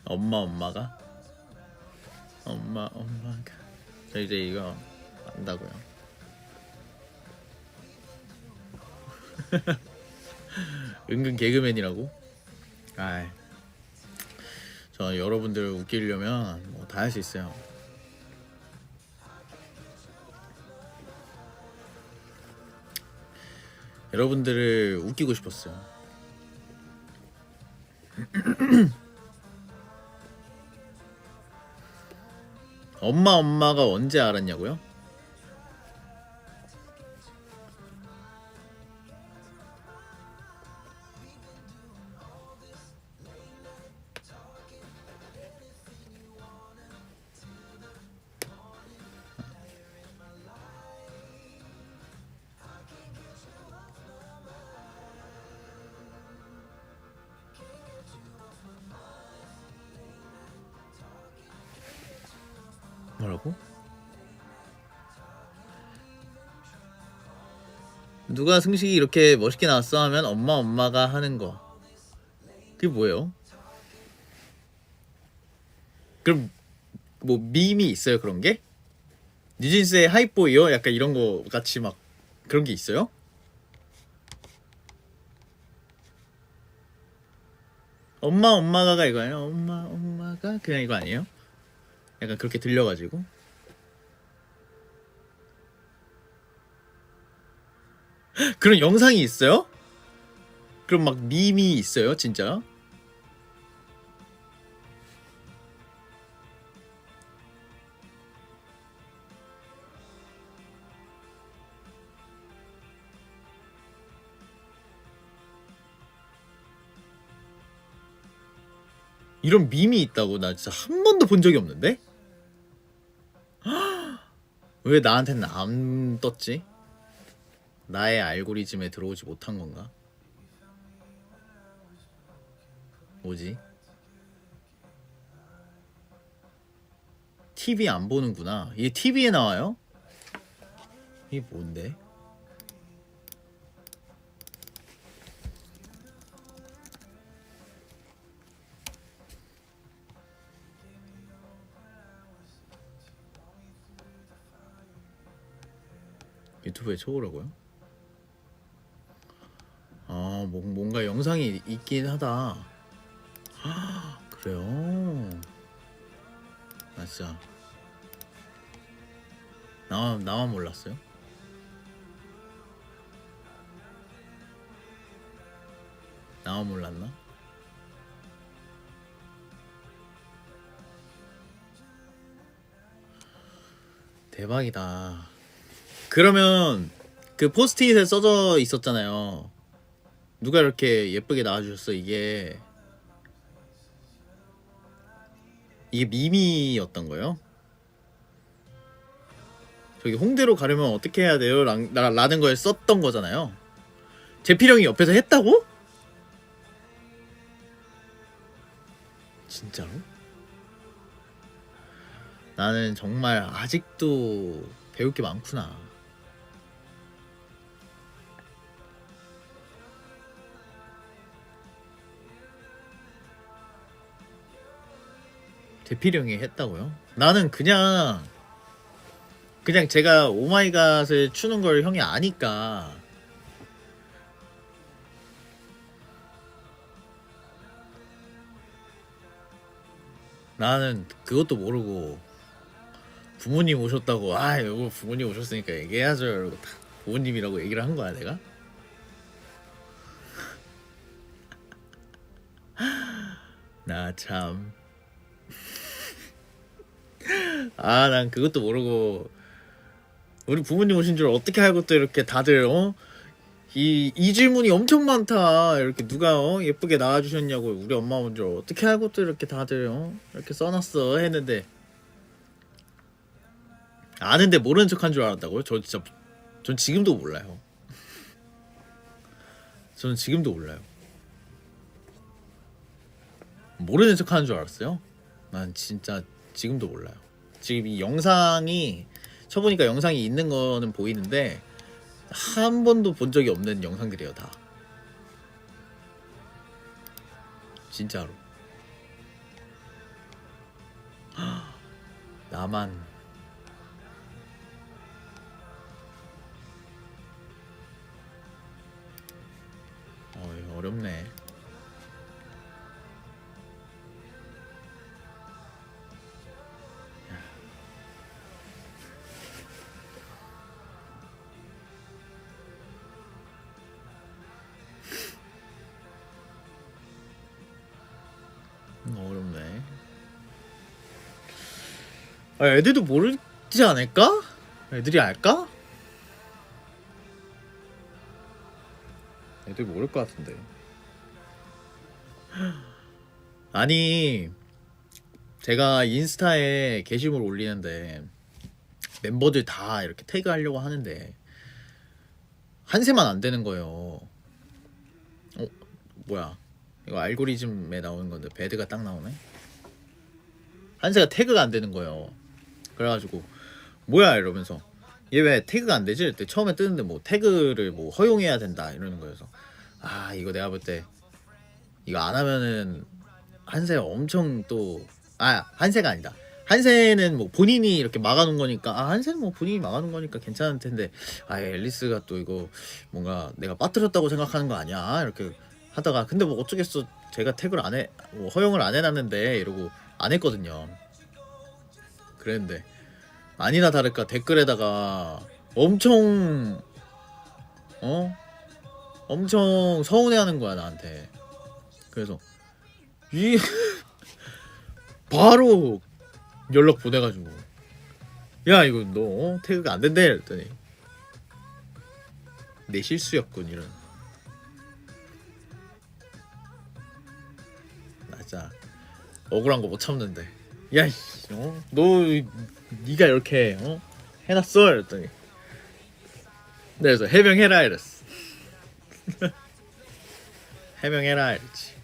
엄마가 저 이제 이거 안다고요. 은근 개그맨이라고? 저 여러분들 웃기려면 뭐 다 할 수 있어요. 여러분들을 웃기고 싶었어요. 엄마가 언제 알았냐고요? 뭐라고? 누가 승식이 이렇게 멋있게 나왔어 하면 엄마가 하는 거. 그게 뭐예요? 그럼 뭐 밈이 있어요, 그런 게? 뉴진스의 하이보이요? 약간 이런 거 같이 막 그런 게 있어요? 엄마가 이거예요? 엄마가 그냥 이거 아니에요? 약간 그렇게 들려가지고. 그런 영상이 있어요? 그럼 막 밈이 있어요, 진짜? 이런 밈이 있다고 나 진짜 한 번도 본 적이 없는데? 왜 나한테는 안 떴지? 나의 알고리즘에 들어오지 못한 건가? 뭐지? TV 안 보는구나. 이게 TV에 나와요? 이게 뭔데? 유튜브에 쳐보라고요? 아, 뭔가 영상이 있긴 하다. 그래요? 나 진짜 나만 몰랐어요? 나만 몰랐나? 대박이다. 그러면 그 포스트잇에 써져 있었잖아요. 누가 이렇게 예쁘게 나와주셨어. 이게 밈이었던 거예요? 저기 홍대로 가려면 어떻게 해야 돼요? 라는 걸 썼던 거잖아요. 제필형이 옆에서 했다고? 진짜로? 나는 정말 아직도 배울 게 많구나. 제필형이 했다고요? 나는 그냥 제가 오마이갓을 추는 걸 형이 아니까 나는 그것도 모르고 부모님 오셨다고 이거 부모님 오셨으니까 얘기해야죠 이러고 다 부모님이라고 얘기를 한 거야 내가? 나 참 난 그것도 모르고 우리 부모님 오신 줄 어떻게 알고 또 이렇게 다들 이 질문이 엄청 많다. 이렇게 누가 예쁘게 나와주셨냐고 우리 엄마 온 줄 어떻게 알고 또 이렇게 다들 이렇게 써놨어 했는데 아는데 모르는 척한 줄 알았다고요? 전 지금도 몰라요. 저는 지금도 몰라요. 모르는 척하는 줄 알았어요? 난 진짜 지금도 몰라요. 지금 이 영상이 쳐보니까 영상이 있는 거는 보이는데 한 번도 본 적이 없는 영상들이에요 다. 진짜로. 나만 어렵네. 어렵네. 애들도 모르지 않을까? 애들이 알까? 애들 모를 것 같은데. 아니 제가 인스타에 게시물 올리는데 멤버들 다 이렇게 태그 하려고 하는데 한세만 안 되는 거예요. 뭐야 이거 알고리즘에 나오는 건데 배드가 딱 나오네. 한세가 태그가 안 되는 거예요. 그래가지고 뭐야 이러면서 얘 왜 태그가 안 되지? 그때 처음에 뜨는데 뭐 태그를 뭐 허용해야 된다 이러는 거여서 이거 내가 볼 때 이거 안 하면은 한세 엄청 한세가 아니다. 한세는 뭐 본인이 이렇게 막아놓은 거니까 한세는 뭐 본인이 막아놓은 거니까 괜찮을 텐데 앨리스가 또 이거 뭔가 내가 빠뜨렸다고 생각하는 거 아니야 이렇게 하다가 근데 뭐 어쩌겠어 제가 태그를 뭐 허용을 안 해놨는데 이러고 안 했거든요. 그랬는데 아니나 다를까 댓글에다가 엄청 엄청 서운해하는 거야 나한테. 그래서 바로 연락 보내가지고 야 이거 너 태그가 안 된대 이랬더니 내 실수였군 이런. 나 진짜 억울한 거 못 참는데 야 너 네가 이렇게 해놨어 이랬더니 그래서 해명해라 이랬어. 해명해라 이랬지.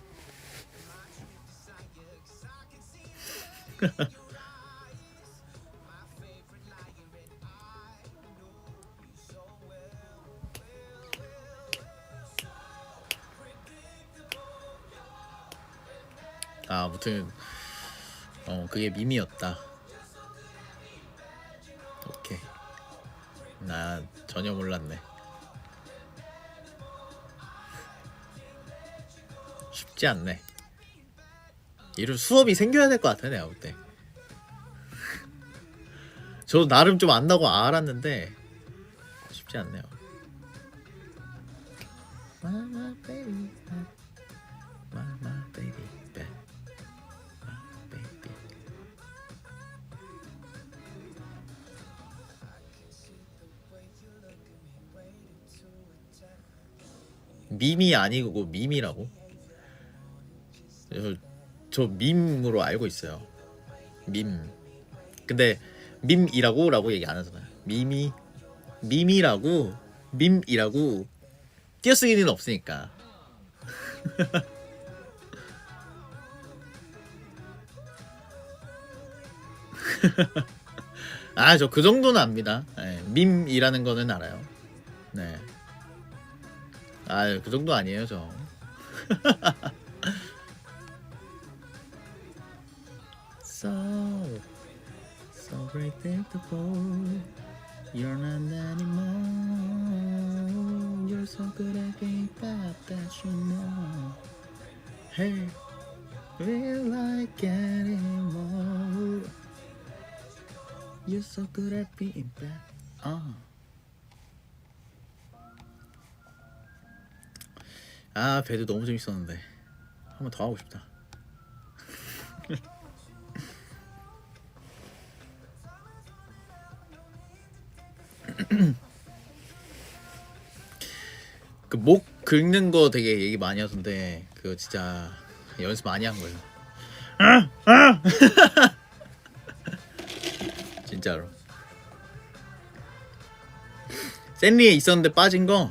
아, 아무튼 그게 밈이었다. 오케이. 나 전혀 몰랐네. 쉽지 않네. 이런 수업이 생겨야 될 것 같아 내가 볼 때. 저도 나름 좀 안다고 알았는데 쉽지 않네요. Mama baby, mama baby, mama baby. 밈이 아니고 밈이라고? 저 밈으로 알고 있어요. 밈. 근데 밈이라고라고 얘기 안 하잖아요. 밈이라고 밈이라고 띄어쓰기는 없으니까. 아, 저 그 정도는 압니다. 네, 밈이라는 거는 알아요. 네. 아, 그 정도 아니에요, 저. So great beautiful. You're not anymore. You're so good at being bad that you know. Hey, feel like getting more. You're so good at being bad. 아, 배드 너무 재밌었는데 한 번 더 하고 싶다. 그 목 긁는 거 되게 얘기 많이 하던데 그거 진짜 연습 많이 한 거예요. 진짜로. 샌리에 있었는데 빠진 거.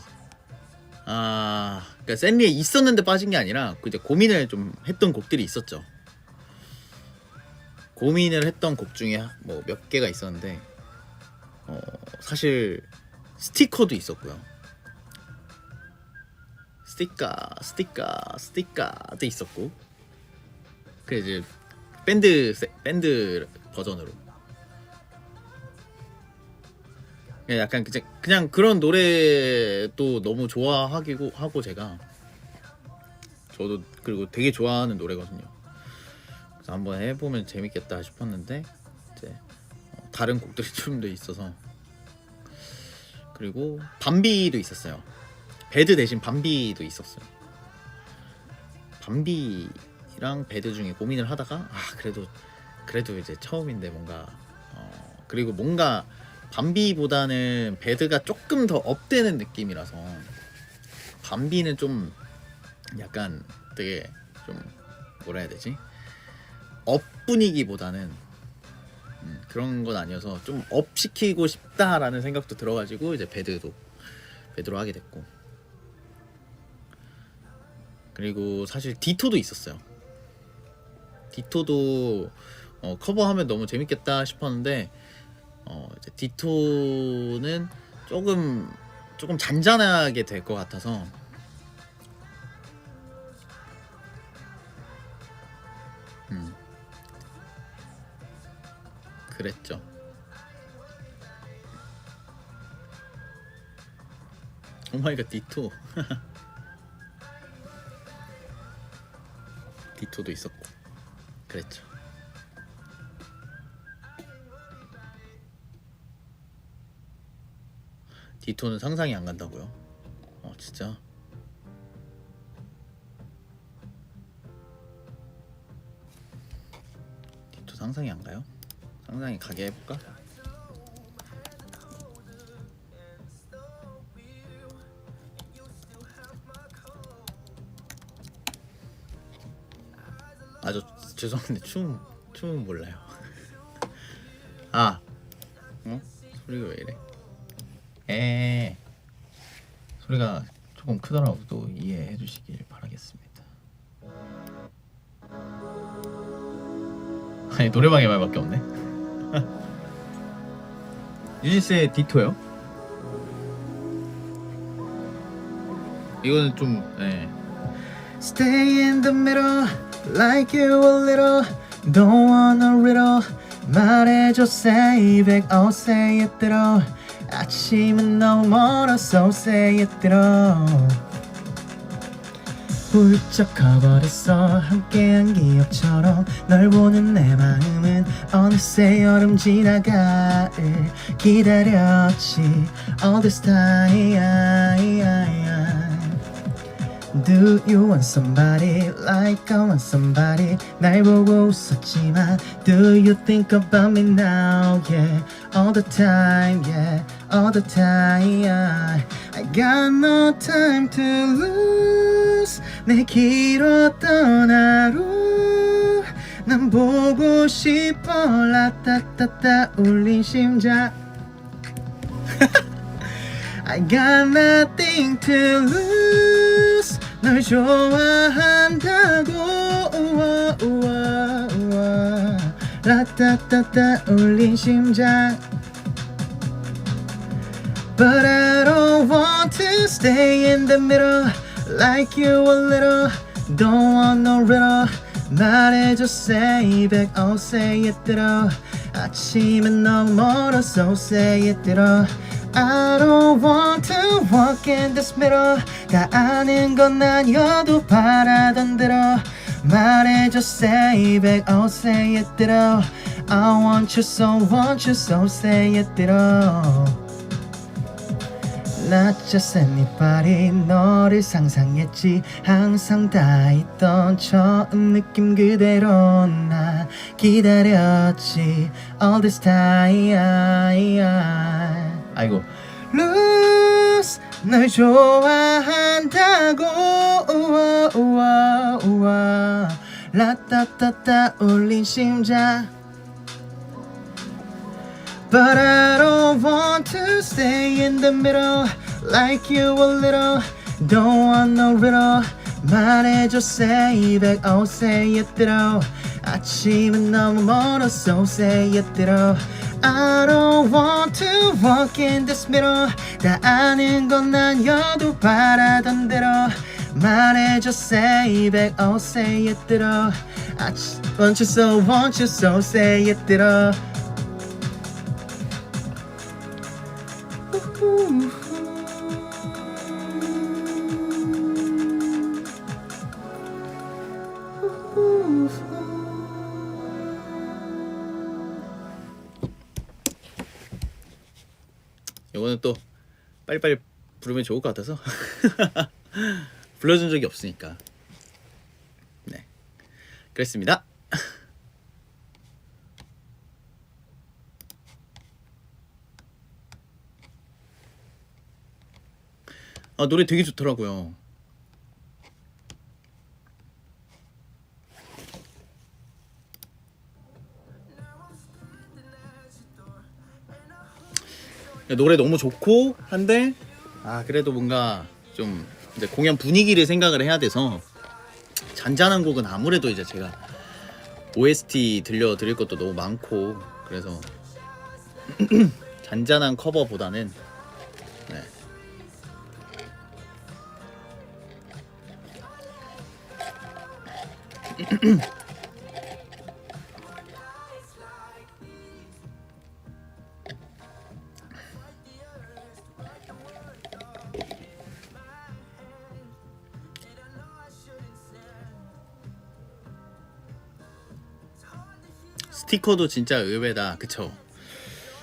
그러니까 샌리에 있었는데 빠진 게 아니라 이제 고민을 좀 했던 곡들이 있었죠. 고민을 했던 곡 중에 뭐 몇 개가 있었는데 사실 스티커도 있었고요. 스티커도 있었고. 그 이제 밴드 버전으로. 약간 그냥 그런 노래도 너무 좋아하기고 하고 제가 저도 그리고 되게 좋아하는 노래거든요. 그래서 한번 해보면 재밌겠다 싶었는데 이제 다른 곡들이 좀 더 있어서. 그리고 밤비도 있었어요. 배드 대신 밤비도 있었어요. 밤비랑 배드 중에 고민을 하다가 그래도 이제 처음인데 뭔가 그리고 뭔가 밤비보다는 배드가 조금 더 업되는 느낌이라서 밤비는 좀 약간 되게 좀 뭐라 해야 되지? 업 분위기보다는 그런 건 아니어서 좀 업 시키고 싶다라는 생각도 들어가지고 이제 배드로 하게 됐고. 그리고 사실 디토도 있었어요. 디토도 커버하면 너무 재밌겠다 싶었는데 이제 디토는 조금 잔잔하게 될 것 같아서 그랬죠. 오마이갓 디토. 디토도 있었고 그랬죠. 디토는 상상이 안 간다고요? 진짜? 디토 상상이 안 가요? 상상이 가게 해볼까? 아 저 죄송한데 춤은 몰라요. 아 어? 소리가 왜 이래? 소리가 조금 크더라고. 또 이해해 주시길 바라겠습니다. 아니 노래방에 말밖에 없네. 유진스의 디토요? 이거는 좀 Stay in the middle like you a little Don't wanna riddle 말해줘 say back I'll say it 대로 아침은 너무 멀어서 say it 대로 훌쩍 커버렸어 함께한 기억처럼 널 보는 내 마음은 어느새 여름 지나가을 기다렸지 All this time Do you want somebody like I want somebody 날 보고 웃었지만 Do you think about me now yeah All the time yeah All the time I got no time to lose 내 길었던 하루 난 보고 싶어 라따따따 울린 심장 I got nothing to lose 널 좋아한다고 우와 우와 우와 라따따따 울린 심장 But I don't want to stay in the middle Like you a little Don't want no riddle 말해줘 say back I'll say it 대로 아침은 너무 멀어서 say it 대로 I don't want to walk in this middle 다 아는 건 아니어도 바라던 대로 말해줘 say back I'll say it 대로 I want you so say it 대로 Not just anybody 너를 상상했지 항상 다 있던 처음 느낌 그대로 나 기다렸지 All this time 아이고 Lose 널 좋아한다고 우와 우와 우와 라따따따 울린 심장 But I don't want to stay in the middle Like you a little Don't want no riddle 말해줘 say back I'll say it 대로 아침은 너무 멀어서 say it 대로 I don't want to walk in this middle 다 아는 건 아니어도 바라던 대로 말해줘 say back I'll say it 대로 want you so say it 대로 이거는 또 빨리빨리 부르면 좋을 것 같아서 불러준 적이 없으니까 네 그랬습니다. 아 노래 되게 좋더라고요. 노래 너무 좋고 한데 그래도 뭔가 좀 이제 공연 분위기를 생각을 해야 돼서 잔잔한 곡은 아무래도 이제 제가 OST 들려드릴 것도 너무 많고 그래서 잔잔한 커버보다는 네. 스티커도 진짜 의외다 그쵸?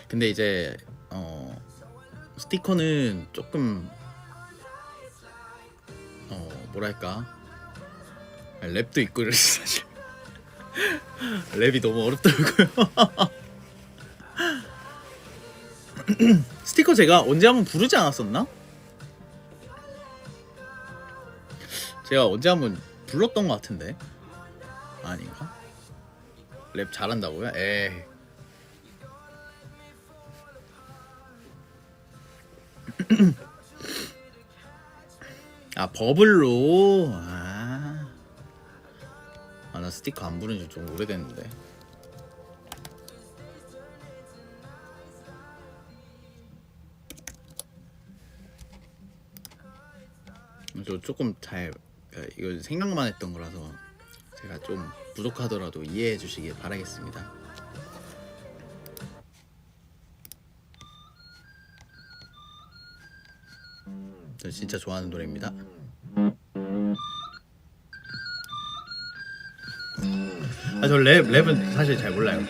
근데 이제 스티커는 조금 뭐랄까 랩도 있고 그래서 사실 랩이 너무 어렵더라고요. 스티커 제가 언제 한번 부르지 않았었나? 제가 언제 한번 불렀던 것 같은데 아닌가? 랩 잘한다고요? 에이. 아 버블로. 나 스티커 안 부른 지 좀 오래됐는데. 저 조금 잘 이거 생각만 했던 거라서 제가 좀 부족하더라도 이해해 주시길 바라겠습니다. 저 진짜 좋아하는 노래입니다. 저 랩은 사실 잘 몰라요.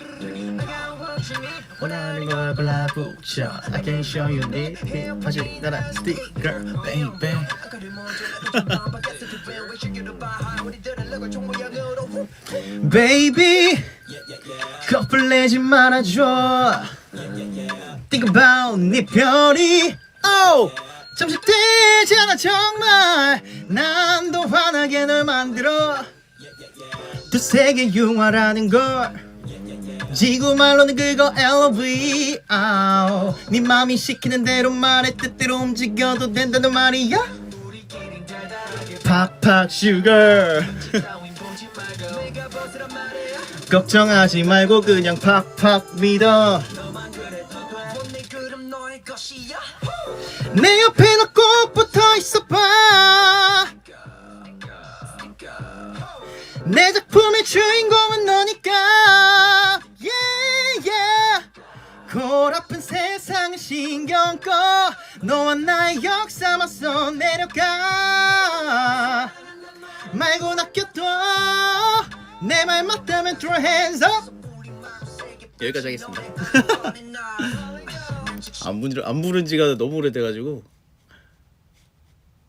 원하는 걸 골라붙여 I can show you this 다시 나라 sticker baby baby 겁풀내지 말아줘 Think about 네 편이 oh 잠식되지 않아 정말 난 더 환하게 널 만들어 두세계 융화라는 걸 지구 말로는 그거 LOV 네 맘이 시키는 대로 말해 뜻대로 움직여도 된다는 말이야 팍팍 슈거 걱정하지 말고 그냥 팍팍 믿어 내 옆에 너 꼭 붙어 있어봐 내 작품의 주인공은 너니까 yeah, yeah. 골아픈 세상은 신경 꺼 너와 나의 역사 맞서 내려가 말고 낚여둬 내 말 맞다면 throw hands up 여기까지 하겠습니다. 안 부른 지가 너무 오래돼가지고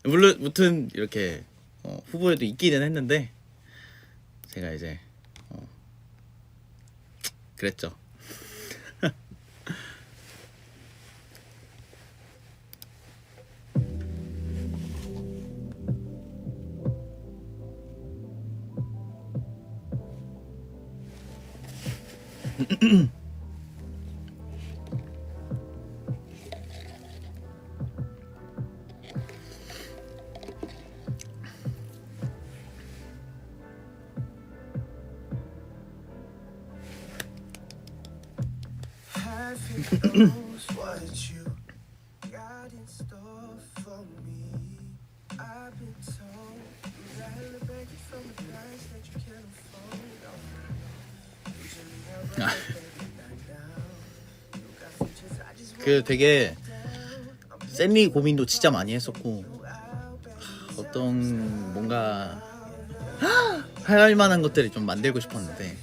물론 무튼 이렇게 후보에도 있기는 했는데 제가 이제 그랬죠. 그 되게 샌리 고민도 진짜 많이 했었고 어떤 뭔가 할 만한 것들을 좀 만들고 싶었는데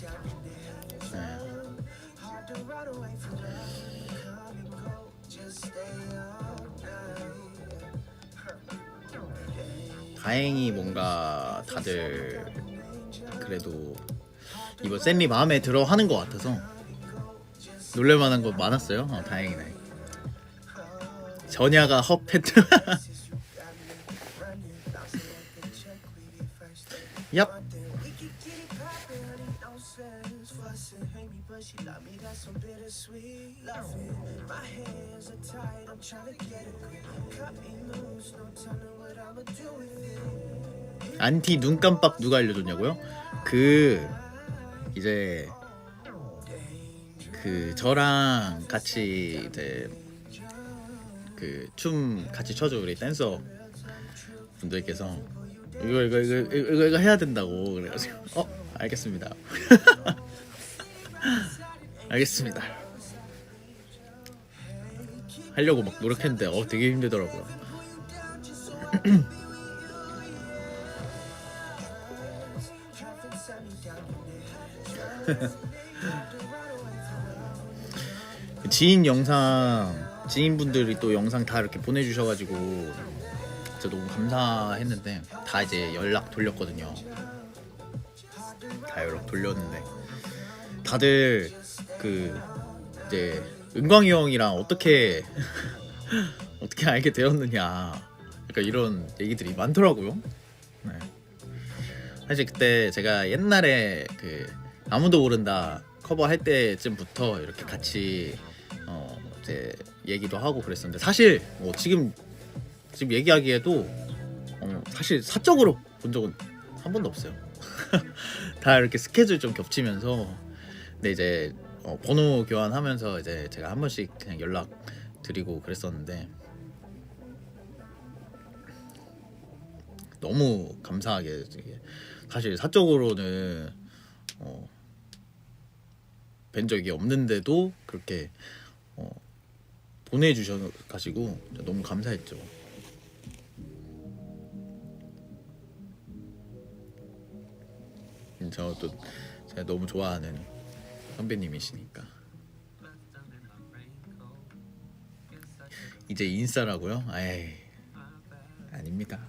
다행히 뭔가 다들 그래도 이번 샌리 마음에 들어 하는 것 같아서 놀랄만한 거 많았어요. 다행이네. 전야가 헛팬트 얍. 안티 눈 깜빡 누가 알려줬냐고요? 이제 저랑 같이 이제 춤 같이 춰줘 우리 댄서 분들께서 이거 해야 된다고 그래가지고 알겠습니다. 알겠습니다. 하려고 막 노력했는데 되게 힘들더라고요. 지인분들이 또 영상 다 이렇게 보내주셔가지고 진짜 너무 감사했는데 다 이제 연락 돌렸거든요. 다 연락 돌렸는데 다들 이제 은광이 형이랑 어떻게 알게 되었느냐, 그러니까 이런 얘기들이 많더라고요. 네. 사실 그때 제가 옛날에 그 아무도 모른다 커버할 때쯤부터 이렇게 같이 이제 얘기도 하고 그랬었는데 사실 뭐 지금 얘기하기에도 사실 사적으로 본 적은 한 번도 없어요. 다 이렇게 스케줄 좀 겹치면서 근데 이제 번호 교환하면서 이제 제가 한 번씩 그냥 연락 드리고 그랬었는데 너무 감사하게 사실 사적으로는 뵌 적이 없는데도 그렇게 보내주셔가지고 너무 감사했죠. 저도 제가 너무 좋아하는 선배님이시니까. 이제 인싸라고요? 에이, 아닙니다.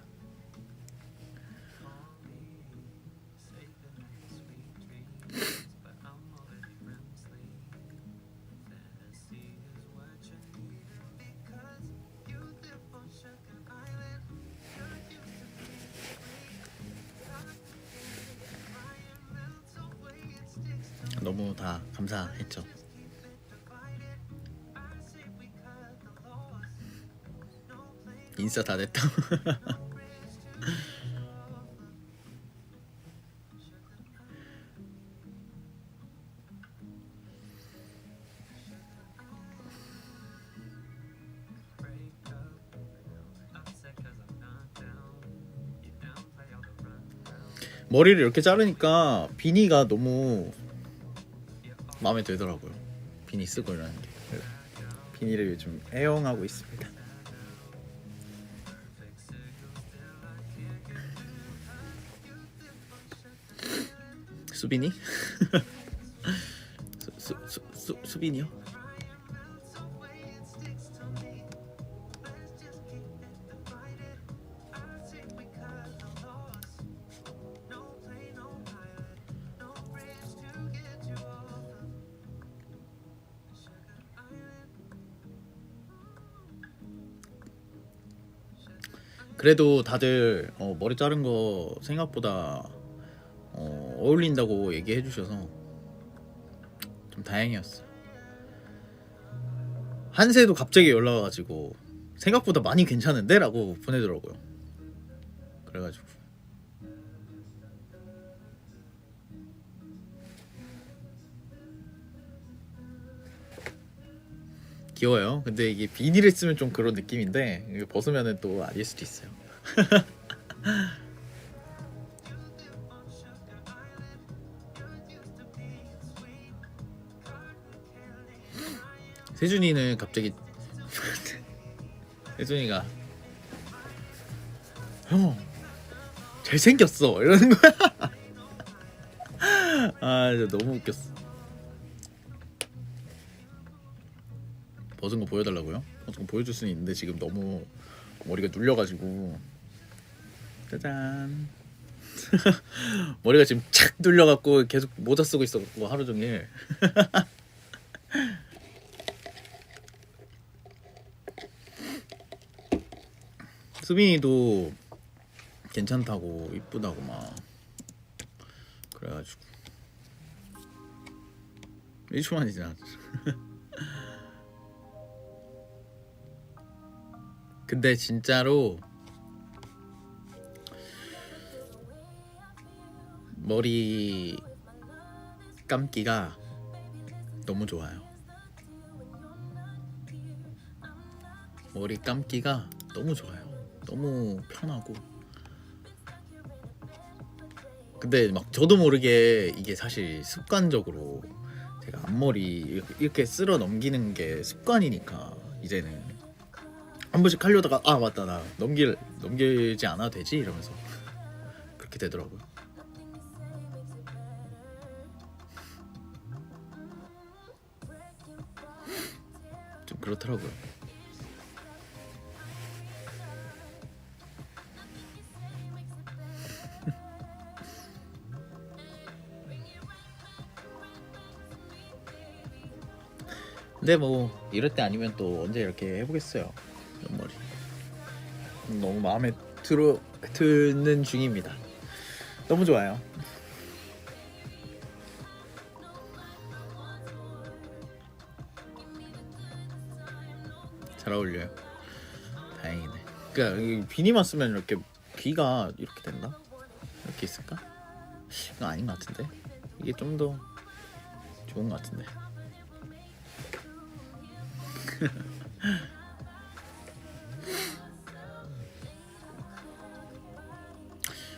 너무 다 감사했죠. 인싸 다 됐다. 머리를 이렇게 자르니까 비니가 너무 마음에 들더라고요. 비니 쓰고 이러는 게. 비니를 요즘 애용하고 있습니다. 수빈이? 수빈이요? 그래도 다들 머리 자른 거 생각보다 어울린다고 얘기해 주셔서 좀 다행이었어요. 한세도 갑자기 연락 와가지고 생각보다 많이 괜찮은데? 라고 보내더라고요. 그래가지고 귀여워요. 근데 이게 비닐을 쓰면 좀 그런 느낌인데 이거 벗으면은 또 아닐 수도 있어요. 세준이는 갑자기 세준이가 형 잘생겼어 이러는 거야. 아 진짜 너무 웃겼어. 벗은 거 보여달라고요? 벗은 거 보여줄 수는 있는데 지금 너무 머리가 눌려가지고 짜잔. 머리가 지금 착 눌려갖고 계속 모자 쓰고 있어갖고 하루 종일. 수빈이도 괜찮다고 이쁘다고 막 그래가지고 1초 만이잖아. 근데 진짜로 머리 감기가 너무 좋아요. 머리 감기가 너무 좋아요. 너무 편하고. 근데 막 저도 모르게 이게 사실 습관적으로 제가 앞머리 이렇게 쓸어 넘기는 게 습관이니까 이제는 한 번씩 하려다가 아 맞다 나 넘기지 않아도 되지 이러면서 그렇게 되더라고요. 좀 그렇더라고요. 근데 뭐 이럴 때 아니면 또 언제 이렇게 해보겠어요. 옆머리 너무 마음에 드는 중입니다. 너무 좋아요. 잘 어울려요. 다행이네. 그러니까 비니만 쓰면 이렇게 귀가 이렇게 된다? 이렇게 있을까? 이거 아닌 것 같은데. 이게 좀 더 좋은 것 같은데.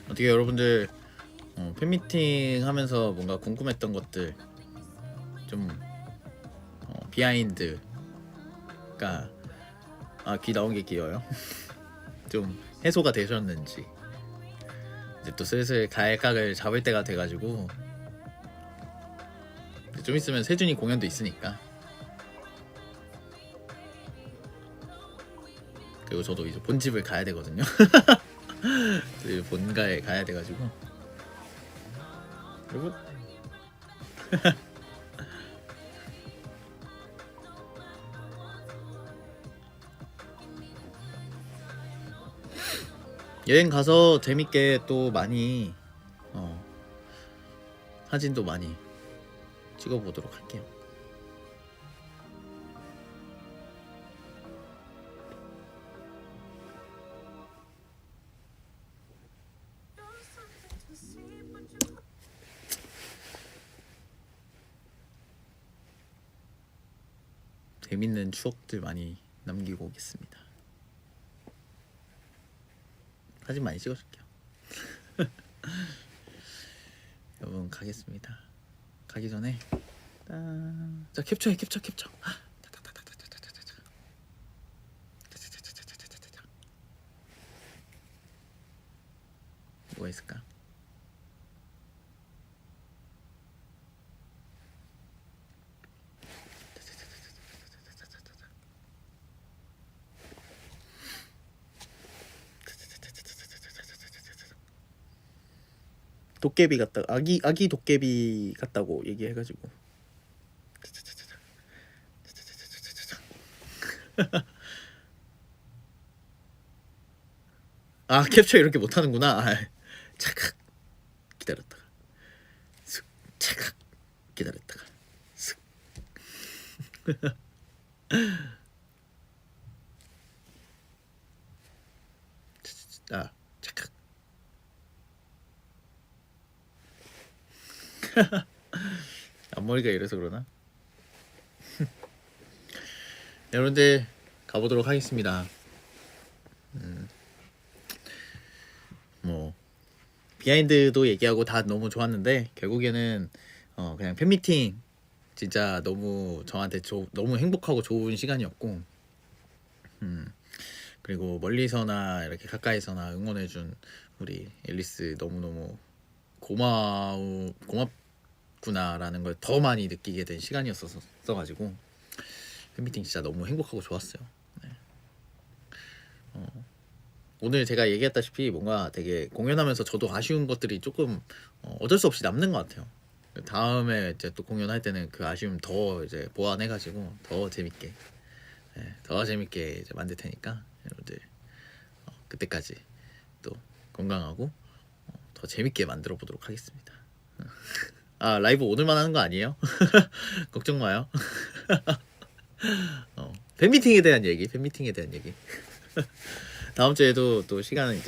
어떻게 여러분들 팬미팅 하면서 뭔가 궁금했던 것들 좀 비하인드, 그러니까 귀 나온 게 귀여워요. 좀 해소가 되셨는지. 이제 또 슬슬 갈각을 잡을 때가 돼가지고 좀 있으면 세준이 공연도 있으니까. 그리고 저도 이제 본집을 가야 되거든요. 본가에 가야 돼가지고. 그리고 여행 가서 재밌게 또 많이 사진도 많이 찍어보도록 할게요. 재밌는 추억들 많이 남기고 오겠습니다. 사진 많이 찍어줄게요. 여러분 가겠습니다. 가기 전에 자 캡처해 캡처. 뭐가 있을까? 도깨비 같다. 아기 도깨비 같다고 얘기해가지고. 캡처 이렇게 못하는구나. 착각 기다렸다가 슥 착각 기다렸다가 슥. 착각. 앞머리가 이래서 그러나? 여러분들 가보도록 하겠습니다. 뭐 비하인드도 얘기하고 다 너무 좋았는데 결국에는 그냥 팬미팅 진짜 너무 저한테 너무 행복하고 좋은 시간이었고, 그리고 멀리서나 이렇게 가까이서나 응원해준 우리 앨리스 너무너무 고맙구나라는 걸 더 많이 느끼게 된 시간이었어가지고 팬미팅 진짜 너무 행복하고 좋았어요. 네. 오늘 제가 얘기했다시피 뭔가 되게 공연하면서 저도 아쉬운 것들이 조금 어쩔 수 없이 남는 것 같아요. 다음에 이제 또 공연할 때는 그 아쉬움 더 이제 보완해가지고 더 재밌게 이제 만들 테니까 여러분들 그때까지 또 건강하고 더 재밌게 만들어 보도록 하겠습니다. 라이브 오늘만 하는 거 아니에요? 걱정 마요. 팬미팅에 대한 얘기. 다음 주에도 또 시간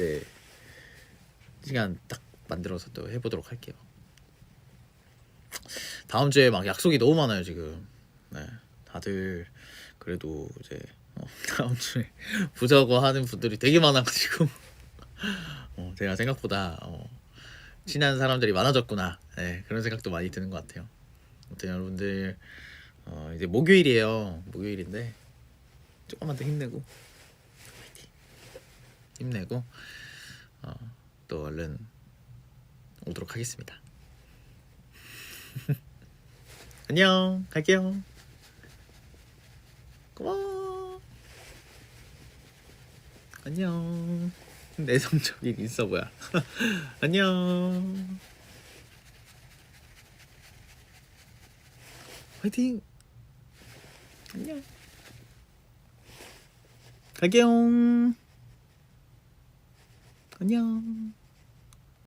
딱 만들어서 또 해보도록 할게요. 다음 주에 막 약속이 너무 많아요 지금. 네, 다들 그래도 이제 다음 주에 보자고 하는 분들이 되게 많아가지고 제가 생각보다 친한 사람들이 많아졌구나. 네, 그런 생각도 많이 드는 것 같아요. 아무튼 여러분들 이제 목요일이에요. 목요일인데 조금만 더 힘내고 또 얼른 오도록 하겠습니다. 안녕, 갈게요. 고마워. 안녕. 내성적인 인싸 뭐야? 안녕. 화이팅. 안녕. 갈게요. 안녕.